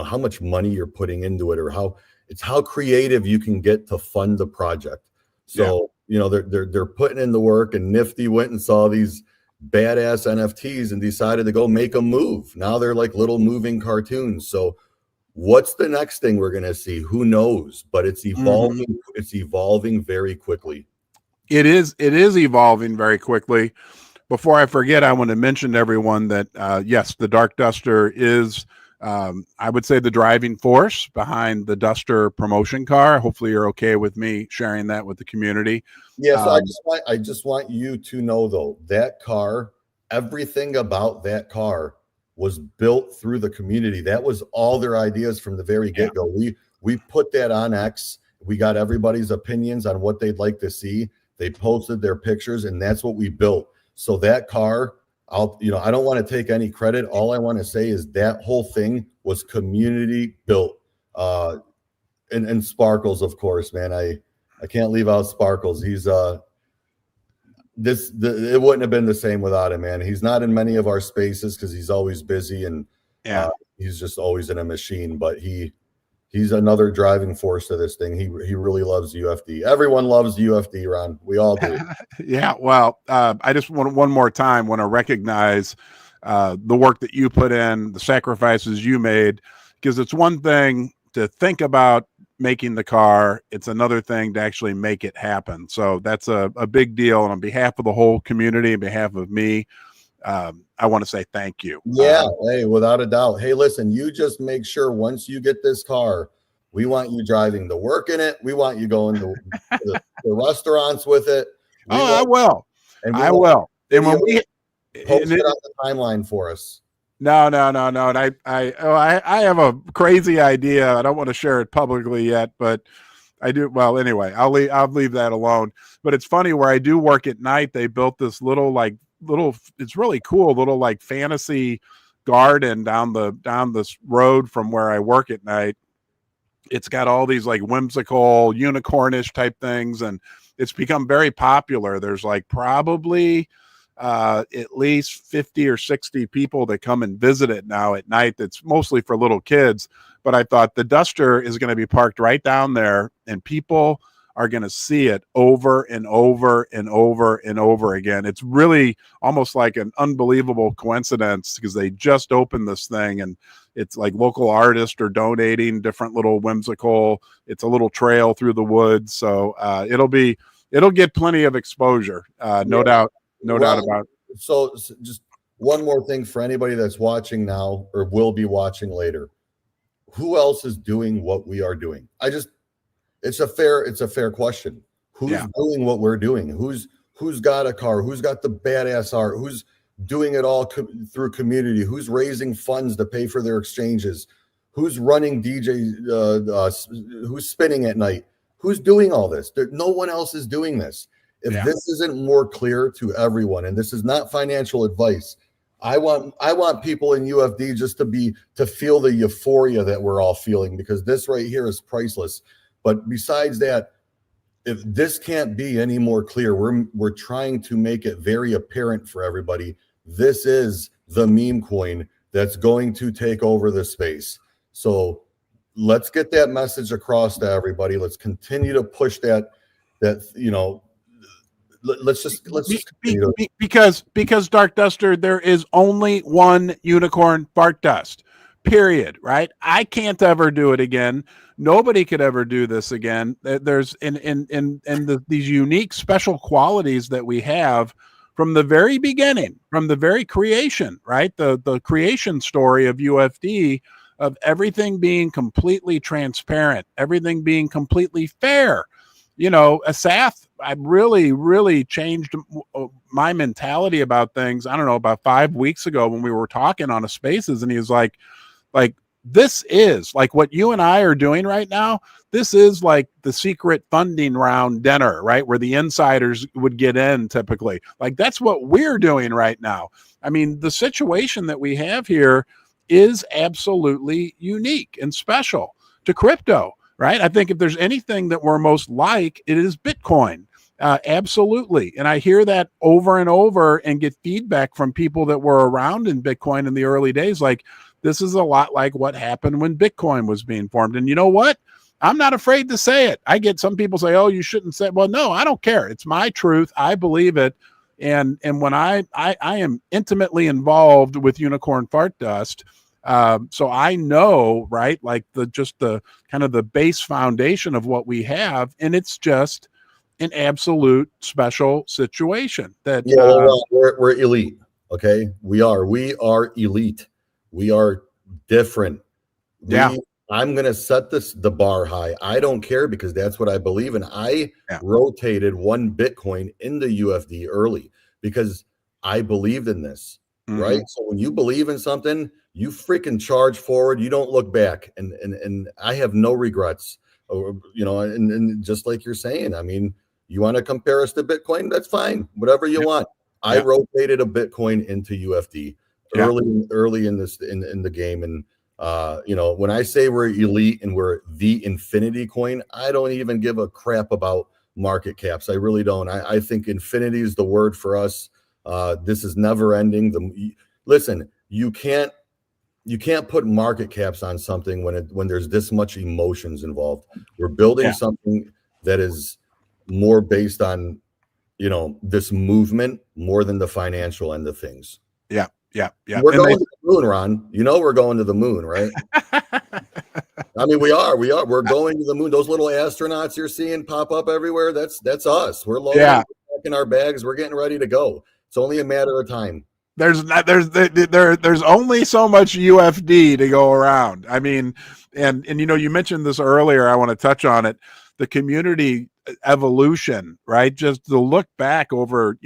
how much money you're putting into it, or how creative you can get to fund the project. So, they're putting in the work, and Nifty went and saw these badass NFTs and decided to go make a move. Now they're like little moving cartoons. So what's the next thing we're going to see? Who knows? But it's evolving. Mm-hmm. It's evolving very quickly. It is evolving very quickly. Before I forget, I want to mention to everyone that, yes, the Dark Duster is, I would say, the driving force behind the Duster promotion car. Hopefully you're okay with me sharing that with the community. Yes, I just want you to know, though, that car, everything about that car was built through the community. That was all their ideas from the very get-go. We put that on X. We got everybody's opinions on what they'd like to see. They posted their pictures, and that's what we built. So that car, I don't want to take any credit. All I want to say is that whole thing was community built. And Sparkles, of course, man. I can't leave out Sparkles. He's it wouldn't have been the same without him, man. He's not in many of our spaces because he's always busy, and he's just always in a machine. But he's another driving force to this thing. He really loves UFD. Everyone loves UFD, Ron. We all do. Yeah. Well, I just want one more time want to recognize the work that you put in, the sacrifices you made, because it's one thing to think about making the car. It's another thing to actually make it happen. So that's a big deal. And on behalf of the whole community, on behalf of me, I want to say thank you. Yeah, hey, without a doubt. Hey, listen, you just make sure once you get this car, we want you driving to work in it. We want you going to the restaurants with it. I will. And I will. And when we post it on the timeline for us. No. And I have a crazy idea. I don't want to share it publicly yet, but I do. Well, anyway, I'll leave that alone. But it's funny, where I do work at night, they built this little, it's really cool, little like fantasy garden down this road from where I work at night. It's got all these like whimsical unicornish type things, and it's become very popular. There's like probably at least 50 or 60 people that come and visit it now at night. That's mostly for little kids. But I thought the Duster is going to be parked right down there, and people are going to see it over and over and over and over again. It's really almost like an unbelievable coincidence, because they just opened this thing, and it's like local artists are donating different little whimsical, it's a little trail through the woods. So it'll get plenty of exposure. No doubt about it. So just one more thing for anybody that's watching now or will be watching later. Who else is doing what we are doing? It's a fair question. Who's doing what we're doing? Who's got a car? Who's got the badass art? Who's doing it all through community? Who's raising funds to pay for their exchanges? Who's running DJs? Who's spinning at night? Who's doing all this? No one else is doing this. If this isn't more clear to everyone, and this is not financial advice, I want people in UFD just to feel the euphoria that we're all feeling, because this right here is priceless. But besides that, if this can't be any more clear, we're trying to make it very apparent for everybody. This is the meme coin that's going to take over the space. So let's get that message across to everybody. Let's continue to push that let's just because Dark Duster, there is only one unicorn Bart Dust, period. Right? I can't ever do it again. Nobody could ever do this again. There's these unique special qualities that we have from the very beginning, from the very creation, right? The creation story of UFD, of everything being completely transparent, everything being completely fair. Asaf, I really, really changed my mentality about things. I don't know, about 5 weeks ago when we were talking on a Spaces, and he was like, this is like what you and I are doing right now. This is like the secret funding round dinner, right? Where the insiders would get in typically. Like, that's what we're doing right now. I mean, the situation that we have here is absolutely unique and special to crypto. Right? I think if there's anything that we're most like, it is Bitcoin. Absolutely. And I hear that over and over and get feedback from people that were around in Bitcoin in the early days. Like, this is a lot like what happened when Bitcoin was being formed. And you know what? I'm not afraid to say it. I get some people say, "Oh, you shouldn't say." Well, no, I don't care. It's my truth. I believe it. And when I am intimately involved with unicorn fart dust, so I know, right, like the kind of the base foundation of what we have, and it's just an absolute special situation that Yeah, well, we're elite. Okay, we are elite. We are different. yeah, I'm gonna set the bar high. I don't care because that's what I believe in. I yeah, rotated one Bitcoin in the UFD early because I believed in this, right? mm-hmm, So when you believe in something, you freaking charge forward. You don't look back, and I have no regrets. And just like you're saying, I mean, you want to compare us to Bitcoin? That's fine. Whatever you yeah, want. I yeah, rotated a Bitcoin into UFD yeah, early in the game, and when I say we're elite and we're the infinity coin, I don't even give a crap about market caps. I really don't. I think infinity is the word for us. This is never ending. Listen, you can't put market caps on something when there's this much emotions involved. We're building yeah, something that is more based on this movement more than the financial end of things. yeah, yeah, yeah. We're And they going to the moon, Ron. You know we're going to the moon, right? I mean, we are. We're going to the moon. Those little astronauts you're seeing pop up everywhere, that's us. We're loading, yeah, we're packing our bags, we're getting ready to go. It's only a matter of time. there's not there's only so much UFD to go around. I mean, and you mentioned this earlier. I want to touch on it. The community evolution, right? Just to look back over,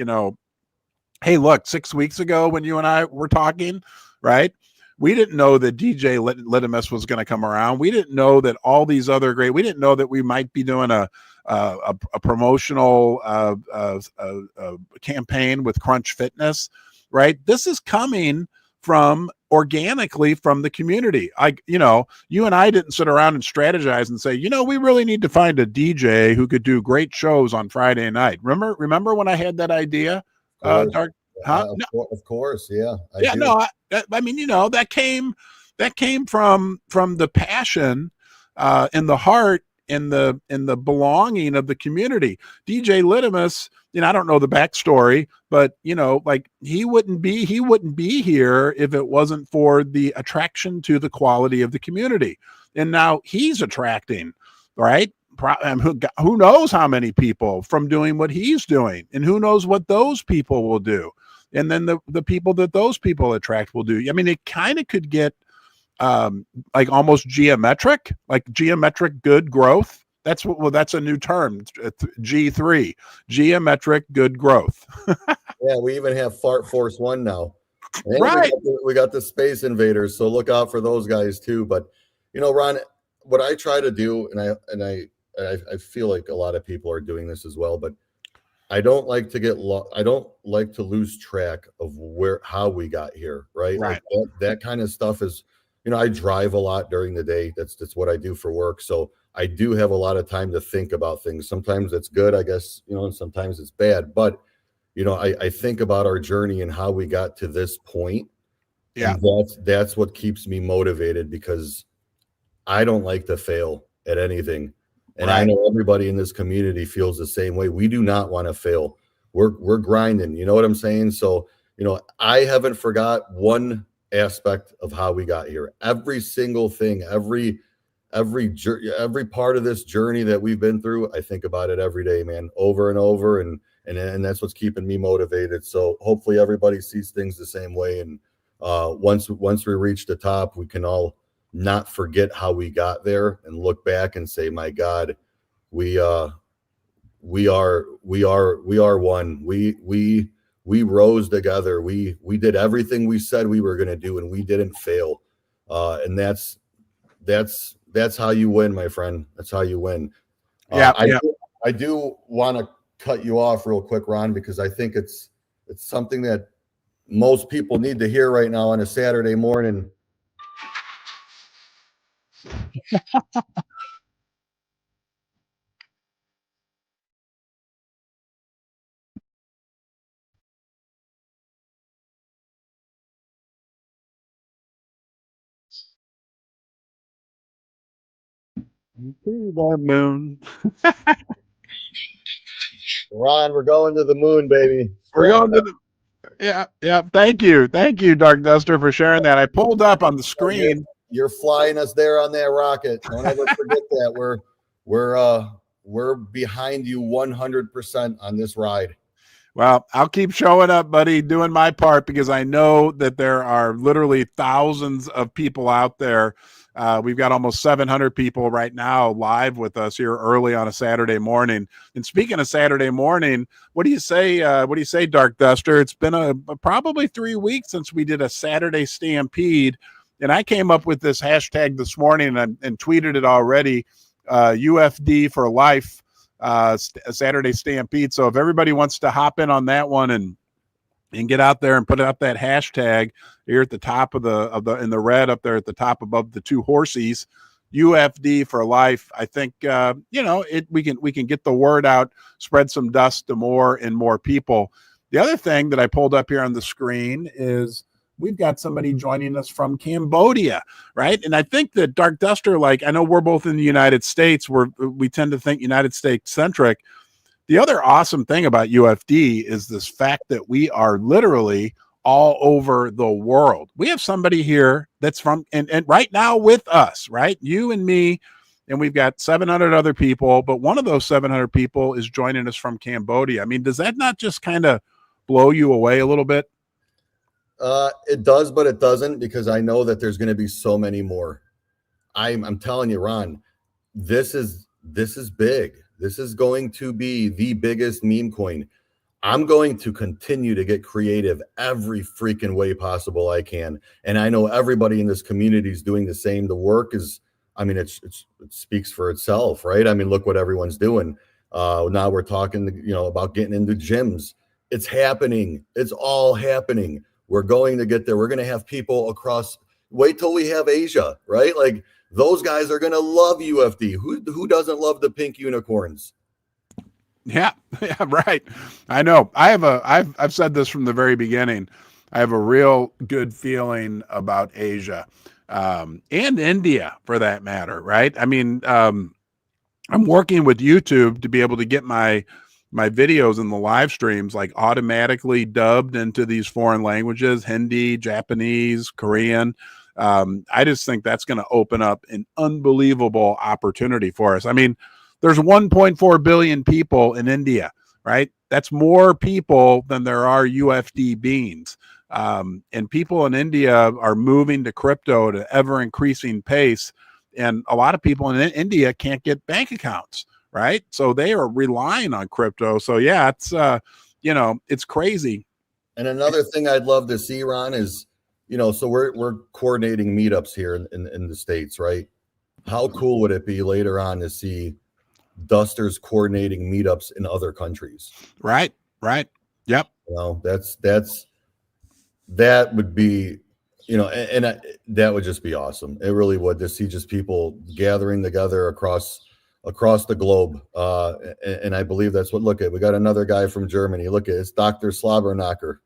hey, look, 6 weeks ago when you and I were talking, right? We didn't know that DJ Litmus was going to come around. We didn't know that all these other we didn't know that we might be doing a promotional campaign with Crunch Fitness, right? This is coming from organically from the community. You and I didn't sit around and strategize and say, we really need to find a DJ who could do great shows on Friday night. Remember when I had that idea? Of course. Dark, huh? No, Of course, yeah, I yeah, do. no. I mean, that came from the passion, and the heart, and the belonging of the community. DJ Litmus, I don't know the backstory, but like he wouldn't be here if it wasn't for the attraction to the quality of the community, and now he's attracting, right? Who knows how many people from doing what he's doing, and who knows what those people will do, and then the people that those people attract will do. I mean, it kind of could get like almost like geometric good growth. That's a new term. G3, geometric good growth. Yeah, we even have Fart Force One now, and Right. we got the Space Invaders. So look out for those guys too. But Ron, what I try to do, and I feel like a lot of people are doing this as well, but I don't like to I don't like to lose track of how we got here, right? Like Right. that kind of stuff is, I drive a lot during the day. That's what I do for work. So I do have a lot of time to think about things. Sometimes it's good, I guess, and sometimes it's bad. But I think about our journey and how we got to this point, Yeah. and that's what keeps me motivated because I don't like to fail at anything. And I Right. know everybody in this community feels the same way. We do not want to fail. We're grinding, you know what I'm saying? So, I haven't forgot one aspect of how we got here. Every single thing, every part of this journey that we've been through, I think about it every day, man, over and over, and that's what's keeping me motivated. So hopefully everybody sees things the same way, and once we reach the top, we can all not forget how we got there and look back and say, my God, we are one. We rose together. We did everything we said we were going to do, and we didn't fail. And that's how you win, my friend. That's how you win. Yeah. Yeah. I do want to cut you off real quick, Ron, because I think it's something that most people need to hear right now on a Saturday morning. To the moon. Ron, we're going to the moon, baby. We're going to the yeah, yeah. Thank you, Dark Duster, for sharing that. I pulled up on the screen. You're flying us there on that rocket. Don't ever forget that. We're behind you 100% on this ride. Well, I'll keep showing up, buddy, doing my part because I know that there are literally thousands of people out there. We've got almost 700 people right now live with us here early on a Saturday morning. And speaking of Saturday morning, what do you say? What do you say, Dark Duster? It's been probably 3 weeks since we did a Saturday Stampede, and I came up with this hashtag this morning and tweeted it already. UFD for life. Saturday Stampede. So if everybody wants to hop in on that one and get out there and put up that hashtag here at the top of the in the red up there at the top above the two horsies, UFD for life. I think we can get the word out, spread some dust to more and more people. The other thing that I pulled up here on the screen is we've got somebody joining us from Cambodia, right? And I think that Dark Duster, like, I know we're both in the United States, we tend to think United States centric. The other awesome thing about UFD is this fact that we are literally all over the world. We have somebody here that's from, and right now with us, right? You and me, and we've got 700 other people, but one of those 700 people is joining us from Cambodia. I mean, does that not just kind of blow you away a little bit? It does, but it doesn't, because I know that there's going to be so many more. I'm telling you, Ron, this is big. This is going to be the biggest meme coin. I'm going to continue to get creative every freaking way possible I can. And I know everybody in this community is doing the same. The work is, I mean, it speaks for itself, right? I mean, look what everyone's doing. Now we're talking, about getting into gyms. It's happening. It's all happening. We're going to get there. We're going to have people across. Wait till we have Asia, right? Like, those guys are going to love UFD. Who doesn't love the pink unicorns? Yeah, right. I know. I've said this from the very beginning. I have a real good feeling about Asia, and India for that matter, right? I mean, I'm working with YouTube to be able to get my videos in the live streams like automatically dubbed into these foreign languages, Hindi, Japanese, Korean. I just think that's going to open up an unbelievable opportunity for us. I mean, there's 1.4 billion people in India, right? That's more people than there are UFD beans. And people in India are moving to crypto at an ever increasing pace. And a lot of people in India can't get bank accounts, right? So they are relying on crypto. So yeah, it's crazy. And another thing I'd love to see, Ron, is, so we're coordinating meetups here in the States, right? How cool would it be later on to see Dusters coordinating meetups in other countries? Right. Yep. That would be, that would just be awesome. It really would, to see just people gathering together across the globe. And I believe that's what, we got another guy from Germany. Look at it's Dr. Slobberknocker.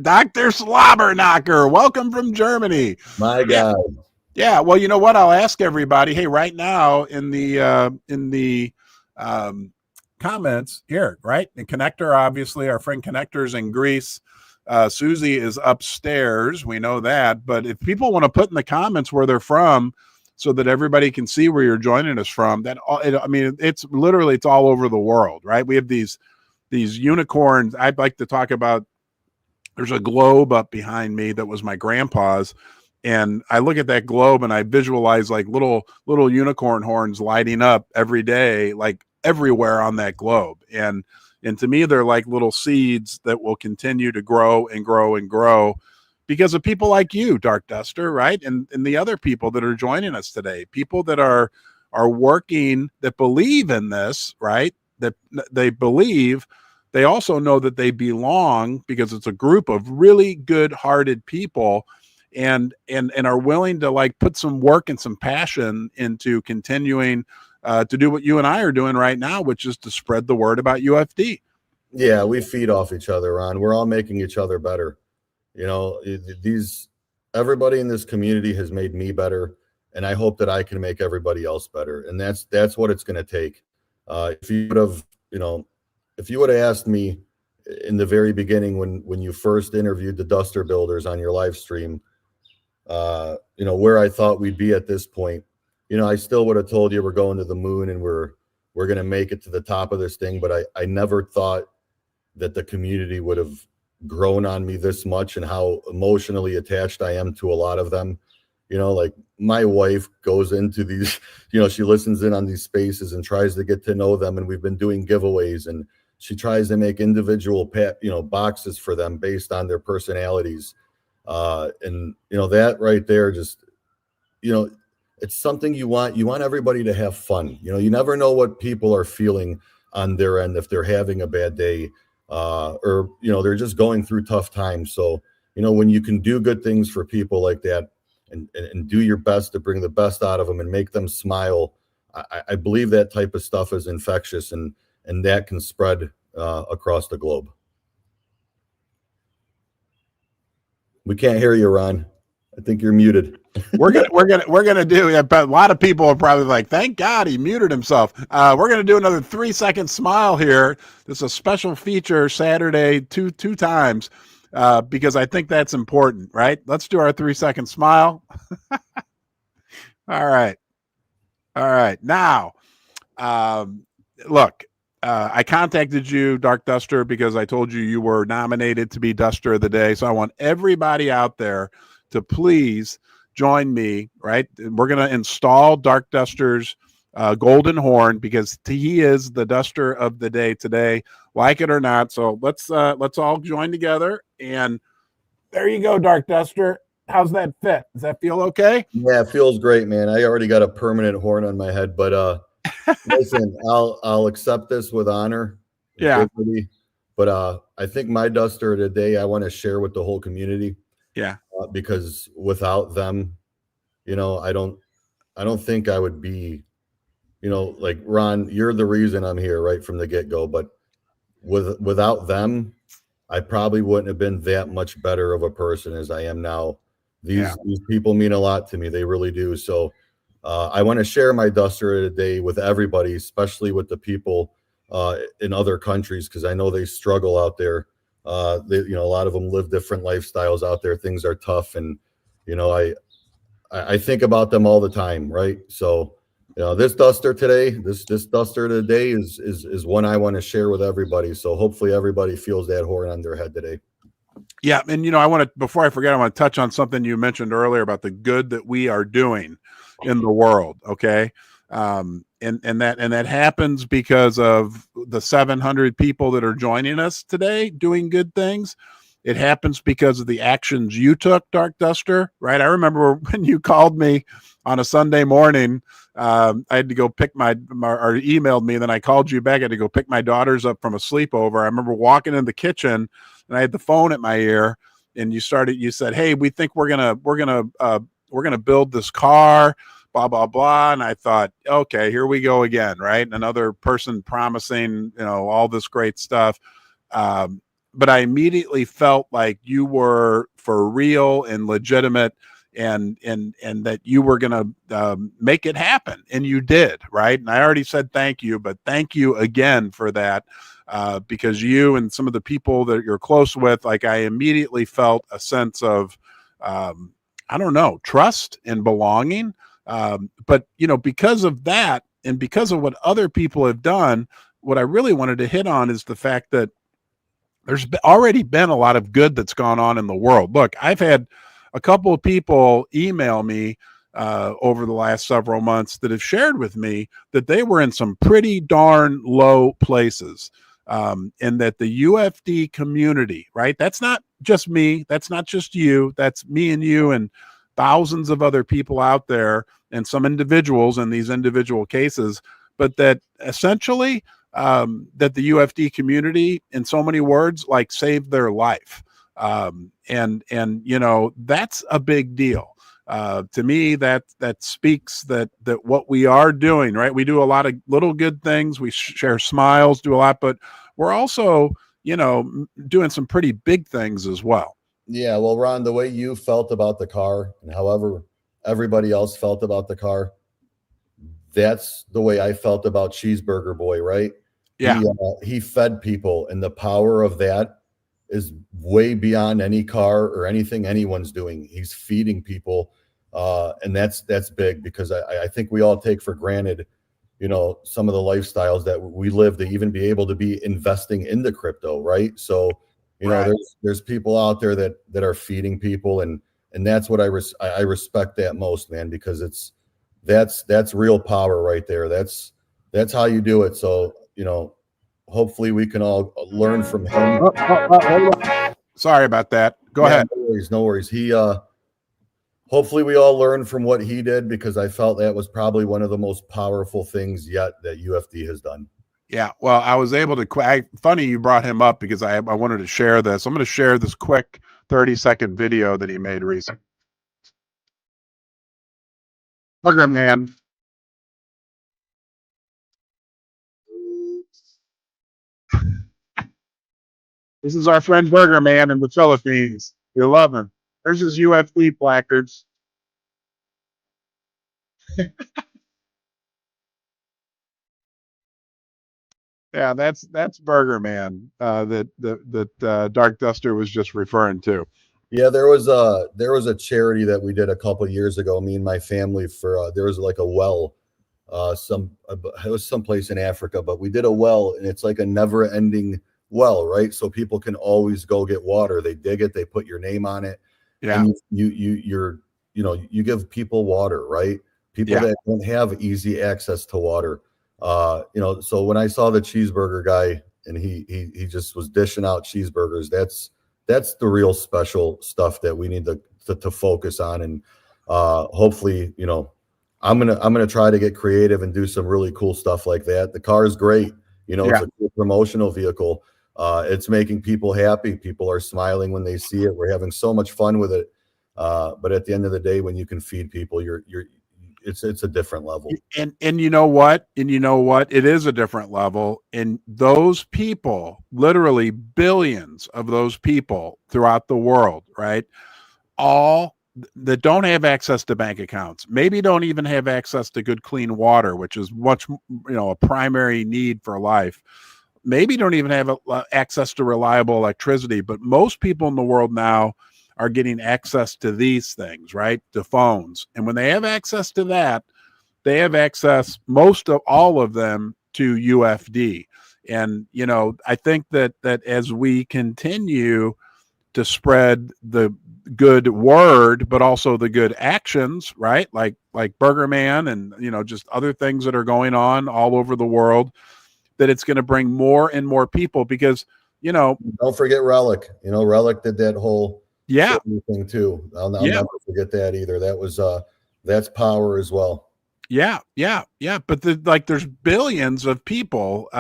Dr. Slobberknocker, welcome from Germany. My God. Yeah. Well, you know what? I'll ask everybody. Hey, right now in the comments here, right? And Connector, obviously, our friend Connector's in Greece. Susie is upstairs. We know that. But if people want to put in the comments where they're from, so that everybody can see where you're joining us from, it's all over the world, right? We have these unicorns. I'd like to talk about. There's a globe up behind me that was my grandpa's. And I look at that globe and I visualize like little unicorn horns lighting up every day, like everywhere on that globe. And to me, they're like little seeds that will continue to grow and grow and grow because of people like you, Dark Duster, right? And the other people that are joining us today, people that are working, that believe in this, right? That they believe. They also know that they belong because it's a group of really good-hearted people and are willing to like put some work and some passion into continuing to do what you and I are doing right now, which is to spread the word about UFD. Yeah, we feed off each other, Ron. We're all making each other better. Everybody in this community has made me better, and I hope that I can make everybody else better. And that's what it's going to take. If you would have, if you would have asked me in the very beginning when you first interviewed the Duster Builders on your live stream, where I thought we'd be at this point, I still would have told you we're going to the moon and we're going to make it to the top of this thing. But I never thought that the community would have grown on me this much, and how emotionally attached I am to a lot of them. Like my wife goes into these, she listens in on these spaces and tries to get to know them. And we've been doing giveaways, and she tries to make individual boxes for them based on their personalities. And that right there, just, it's something you want everybody to have fun. You never know what people are feeling on their end, if they're having a bad day, or they're just going through tough times. So when you can do good things for people like that, and do your best to bring the best out of them and make them smile, I believe that type of stuff is infectious, and that can spread across the globe. We can't hear you, Ron. I think you're muted. We're gonna do it, but a lot of people are probably like, thank God he muted himself. We're gonna do another 3-second smile here. This is a special feature Saturday, two times, because I think that's important, right? Let's do our 3-second smile. All right. Now, look, I contacted you, Dark Duster, because I told you were nominated to be Duster of the Day. So I want everybody out there to please join me, right? We're going to install Dark Duster's golden horn, because he is the Duster of the Day today, like it or not. So let's all join together, and there you go, Dark Duster. How's that fit? Does that feel okay? Yeah, it feels great, man. I already got a permanent horn on my head, but listen, I'll accept this with honor. Yeah. But I think my Duster of the Day, I want to share with the whole community. Yeah. Because without them, I don't think I would be, like Ron, you're the reason I'm here right from the get-go. But without them, I probably wouldn't have been that much better of a person as I am now. These people mean a lot to me. They really do. So I want to share my Duster of the Day with everybody, especially with the people in other countries, because I know they struggle out there. A lot of them live different lifestyles out there. Things are tough, and I think about them all the time, right? So this Duster today, this Duster of the Day is one I want to share with everybody. So hopefully everybody feels that horn on their head today. Yeah, and I want to, before I forget, I want to touch on something you mentioned earlier about the good that we are doing in the world. Okay. And that happens because of the 700 people that are joining us today doing good things. It happens because of the actions you took, Dark Duster, right? I remember when you called me on a Sunday morning, I had to go pick or emailed me, and then I called you back. I had to go pick my daughters up from a sleepover. I remember walking in the kitchen, and I had the phone at my ear, and you said, hey, we think we're gonna build this car, blah, blah, blah. And I thought, okay, here we go again, right? Another person promising, all this great stuff. But I immediately felt like you were for real and legitimate, and that you were going to make it happen. And you did, right? And I already said thank you, but thank you again for that, because you and some of the people that you're close with, like, I immediately felt a sense of, trust and belonging. But, because of that, and because of what other people have done, what I really wanted to hit on is the fact that there's already been a lot of good that's gone on in the world. Look, I've had a couple of people email me over the last several months that have shared with me that they were in some pretty darn low places, and that the UFD community, right? That's not just me. That's not just you. That's me and you and thousands of other people out there, and some individuals in these individual cases, but that essentially that the UFD community, in so many words, like, saved their life. And that's a big deal. To me, that speaks that what we are doing, right? We do a lot of little good things. We share smiles, do a lot, but we're also, doing some pretty big things as well. Yeah. Well, Ron, the way you felt about the car, and however everybody else felt about the car, that's the way I felt about Cheeseburger Boy, right? Yeah. He fed people, and the power of that is way beyond any car or anything anyone's doing. He's feeding people, and that's big, because I think we all take for granted, you know, some of the lifestyles that we live, to even be able to be investing into crypto, right? So, you know, there's people out there that are feeding people, and that's what I respect that most, man, because that's real power right there. That's how you do it. So, you know, hopefully we can all learn from him. Sorry about that. Go ahead. No worries. He hopefully we all learn from what he did, because I felt that was probably one of the most powerful things yet that UFD has done. Yeah, well, I was able to. Funny you brought him up, because I wanted to share this. I'm going to share this quick 30-second video that he made recently. Burger Man. This is our friend Burger Man in the Philippines. We love him. There's his UFD placards. Yeah, that's Burger Man that Dark Duster was just referring to. Yeah, there was a charity that we did a couple years ago, me and my family, for there was like a well, it was someplace in Africa, but we did a well, and it's like a never-ending well, right? So people can always go get water. They dig it, they put your name on it. Yeah. And you give people water, right? People that don't have easy access to water. You know, so when I saw the cheeseburger guy, and he just was dishing out cheeseburgers, that's the real special stuff that we need to focus on. And hopefully, you know, I'm gonna try to get creative and do some really cool stuff like that. The car is great. You know, it's a cool promotional vehicle. It's making people happy. People are smiling when they see it. We're having so much fun with it. But at the end of the day, when you can feed people, it's a different level. And you know what? It is a different level. And those people, literally billions of those people throughout the world, right? All that don't have access to bank accounts, maybe don't even have access to good, clean water, which is much, you know, a primary need for life. Maybe don't even have access to reliable electricity, but most people in the world now are getting access to these things, right? To phones. And when they have access to that, they have access, most of all of them, to UFD. And, you know, I think that as we continue to spread the good word, but also the good actions, right? Like Burger Man, and, you know, just other things that are going on all over the world, that it's going to bring more and more people, because, you know, don't forget Relic. You know, Relic did that whole thing too. I'll never forget that either. That was that's power as well. Yeah. But there's billions of people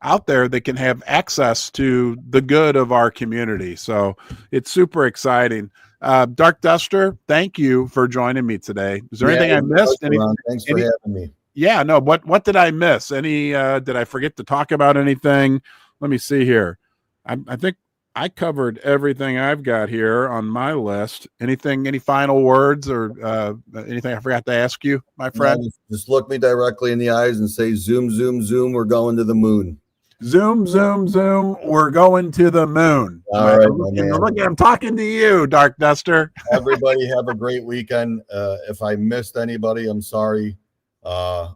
out there that can have access to the good of our community. So it's super exciting. Dark Duster, thank you for joining me today. Is there anything I missed? Thanks for having me. Yeah, no, what did I miss? Did I forget to talk about anything? Let me see here. I think I covered everything I've got here on my list. Any final words or anything I forgot to ask you, my friend? No, just look me directly in the eyes and say, zoom, zoom, zoom, we're going to the moon. Zoom, zoom, zoom, we're going to the moon. All right, my man. Look, I'm talking to you, Dark Duster. Everybody have a great weekend. If I missed anybody, I'm sorry. I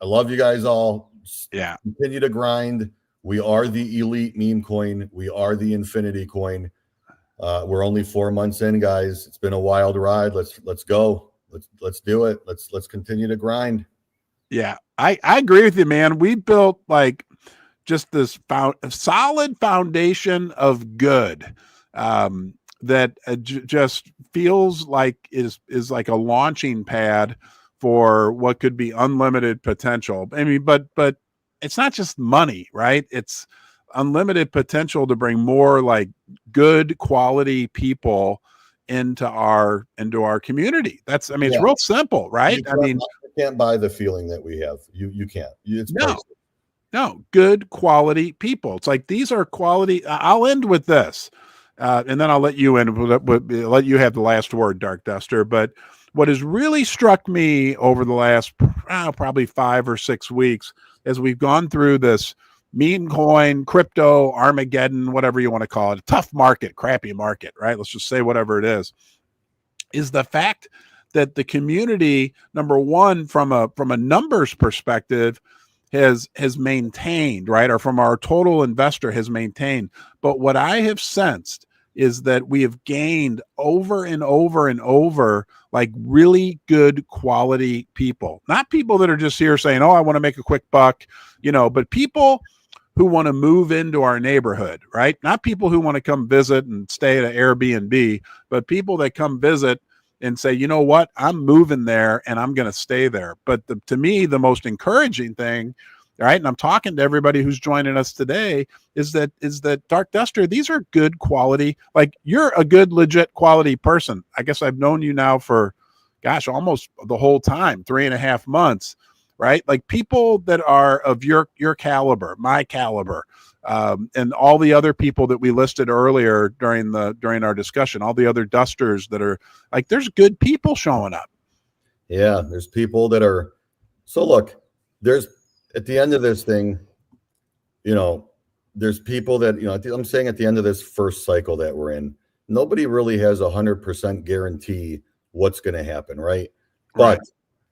love you guys all. Yeah. Continue to grind. We are the elite meme coin. We are the infinity coin. We're only 4 months in, guys. It's been a wild ride. Let's go. Let's do it. Let's continue to grind. Yeah, I agree with you, man. We built like just this solid foundation of good that just feels like is like a launching pad for what could be unlimited potential. I mean, but it's not just money, right? It's unlimited potential to bring more like good quality people into our community. It's real simple, right? You can't buy the feeling that we have. You can't. It's no, good quality people. It's like, these are quality. I'll end with this. and then I'll let you in. Let you have the last word, Dark Duster. But what has really struck me over the last probably 5 or 6 weeks, as we've gone through this meme coin, crypto, Armageddon, whatever you want to call it, a tough market, crappy market, right? Let's just say whatever it is the fact that the community, number one, from a numbers perspective, has maintained, right, or from our total investor has maintained. But what I have sensed is that we have gained over and over and over, like really good quality people, not people that are just here saying, oh, I want to make a quick buck, but people who want to move into our neighborhood, right? Not people who want to come visit and stay at an Airbnb, but people that come visit and say, you know what, I'm moving there and I'm going to stay there. But to me, the most encouraging thing, right, and I'm talking to everybody who's joining us today, is that Dark Duster, these are good quality, like you're a good, legit quality person. I guess I've known you now for, gosh, almost the whole time, 3.5 months, right? Like people that are of your caliber, my caliber, and all the other people that we listed earlier during our discussion, all the other dusters that are like, there's good people showing up. Yeah, there's people that are. So look, there's at the end of this thing, there's people that, I'm saying at the end of this first cycle that we're in, nobody really has 100% guarantee what's going to happen, right? But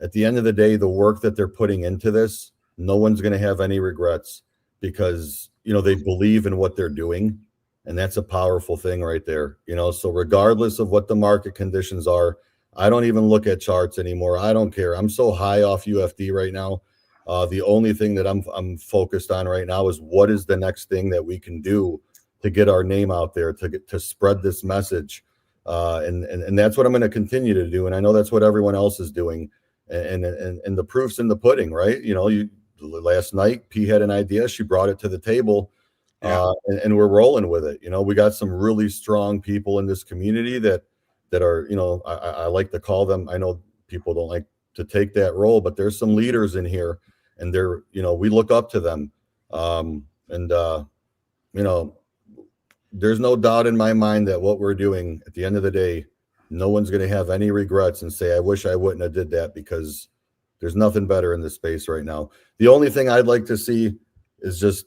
at the end of the day, the work that they're putting into this, no one's going to have any regrets because, they believe in what they're doing. And that's a powerful thing right there. So regardless of what the market conditions are, I don't even look at charts anymore. I don't care. I'm so high off UFD right now. The only thing that I'm focused on right now is what is the next thing that we can do to get our name out there, to spread this message. And that's what I'm going to continue to do. And I know that's what everyone else is doing. And the proof's in the pudding, right? Last night, P had an idea. She brought it to the table, and we're rolling with it. We got some really strong people in this community that are, I like to call them. I know people don't like to take that role, but there's some leaders in here, and they're, we look up to them. There's no doubt in my mind that what we're doing at the end of the day, no one's going to have any regrets and say, I wish I wouldn't have did that, because there's nothing better in this space right now. The only thing I'd like to see is just,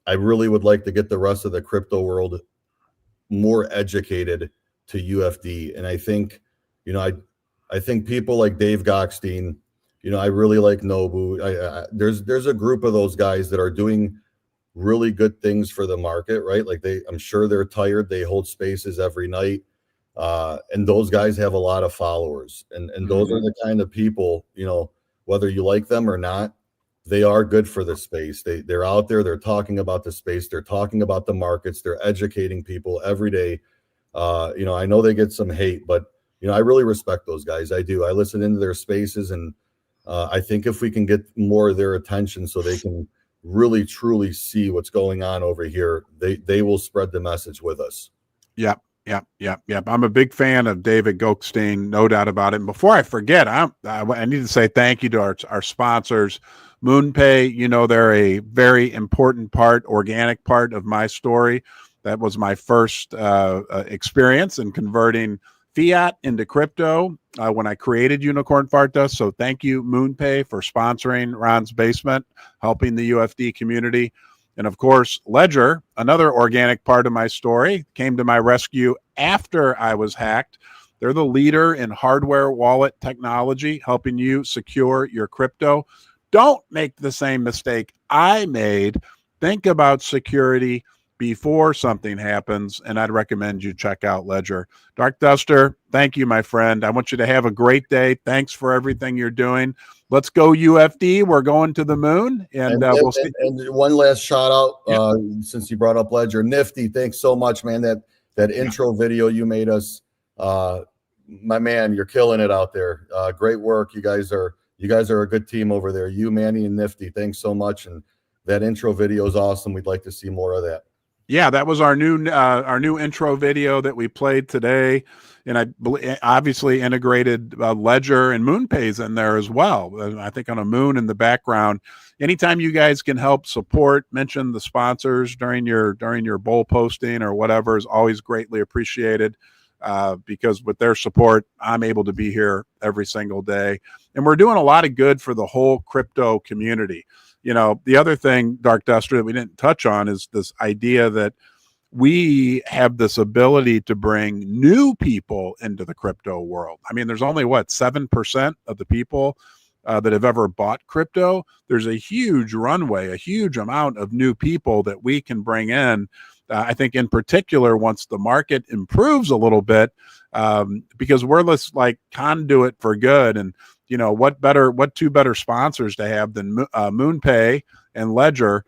I really would like to get the rest of the crypto world more educated to UFD. And I think, I think people like Dave Gockstein, I really like Nobu. There's a group of those guys that are doing really good things for the market, right? Like I'm sure they're tired. They hold spaces every night. And those guys have a lot of followers, and those are the kind of people, whether you like them or not, they are good for the space. They're out there, they're talking about the space, they're talking about the markets, they're educating people every day. I know they get some hate, but I really respect those guys. I do. I listen into their spaces, and I think if we can get more of their attention so they can really truly see what's going on over here, they will spread the message with us. Yep. I'm a big fan of David Goldstein, no doubt about it. And before I forget, I need to say thank you to our sponsors, MoonPay. They're a very important organic part of my story. That was my first experience in converting fiat into crypto when I created Unicorn Fart Dust. So thank you, MoonPay, for sponsoring Ron's Basement, helping the UFD community. And of course, Ledger, another organic part of my story, came to my rescue after I was hacked. They're the leader in hardware wallet technology, helping you secure your crypto. Don't make the same mistake I made. Think about security before something happens, and I'd recommend you check out Ledger. Dark Duster, thank you, my friend. I want you to have a great day. Thanks for everything you're doing. Let's go UFD. We're going to the moon, and we'll see. And one last shout out, since you brought up Ledger. Nifty, thanks so much, man. That intro video you made us, my man, you're killing it out there. Great work. You guys are a good team over there. You, Manny, and Nifty, thanks so much. And that intro video is awesome. We'd like to see more of that. Yeah, that was our new intro video that we played today, and I obviously integrated Ledger and MoonPay's in there as well. I think on a moon in the background, anytime you guys can help support, mention the sponsors during your bowl posting or whatever is always greatly appreciated. Because with their support, I'm able to be here every single day. And we're doing a lot of good for the whole crypto community. The other thing, Dark Duster, that we didn't touch on is this idea that we have this ability to bring new people into the crypto world. I mean, there's only 7% of the people that have ever bought crypto. There's a huge runway, a huge amount of new people that we can bring in. I think in particular, once the market improves a little bit, because we're this like conduit for good. And, what two better sponsors to have than MoonPay and Ledger,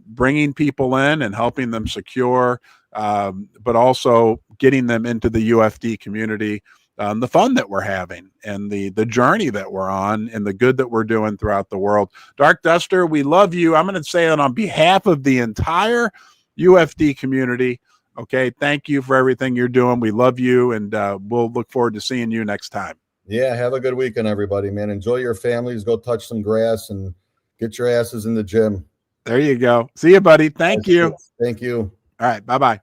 bringing people in and helping them secure, but also getting them into the UFD community, the fun that we're having and the journey that we're on and the good that we're doing throughout the world. Dark Duster, we love you. I'm going to say that on behalf of the entire UFD community. Okay. Thank you for everything you're doing. We love you, and we'll look forward to seeing you next time. Yeah. Have a good weekend, everybody, man. Enjoy your families. Go touch some grass and get your asses in the gym. There you go. See you, buddy. Thank you. Thank you. All right. Bye-bye.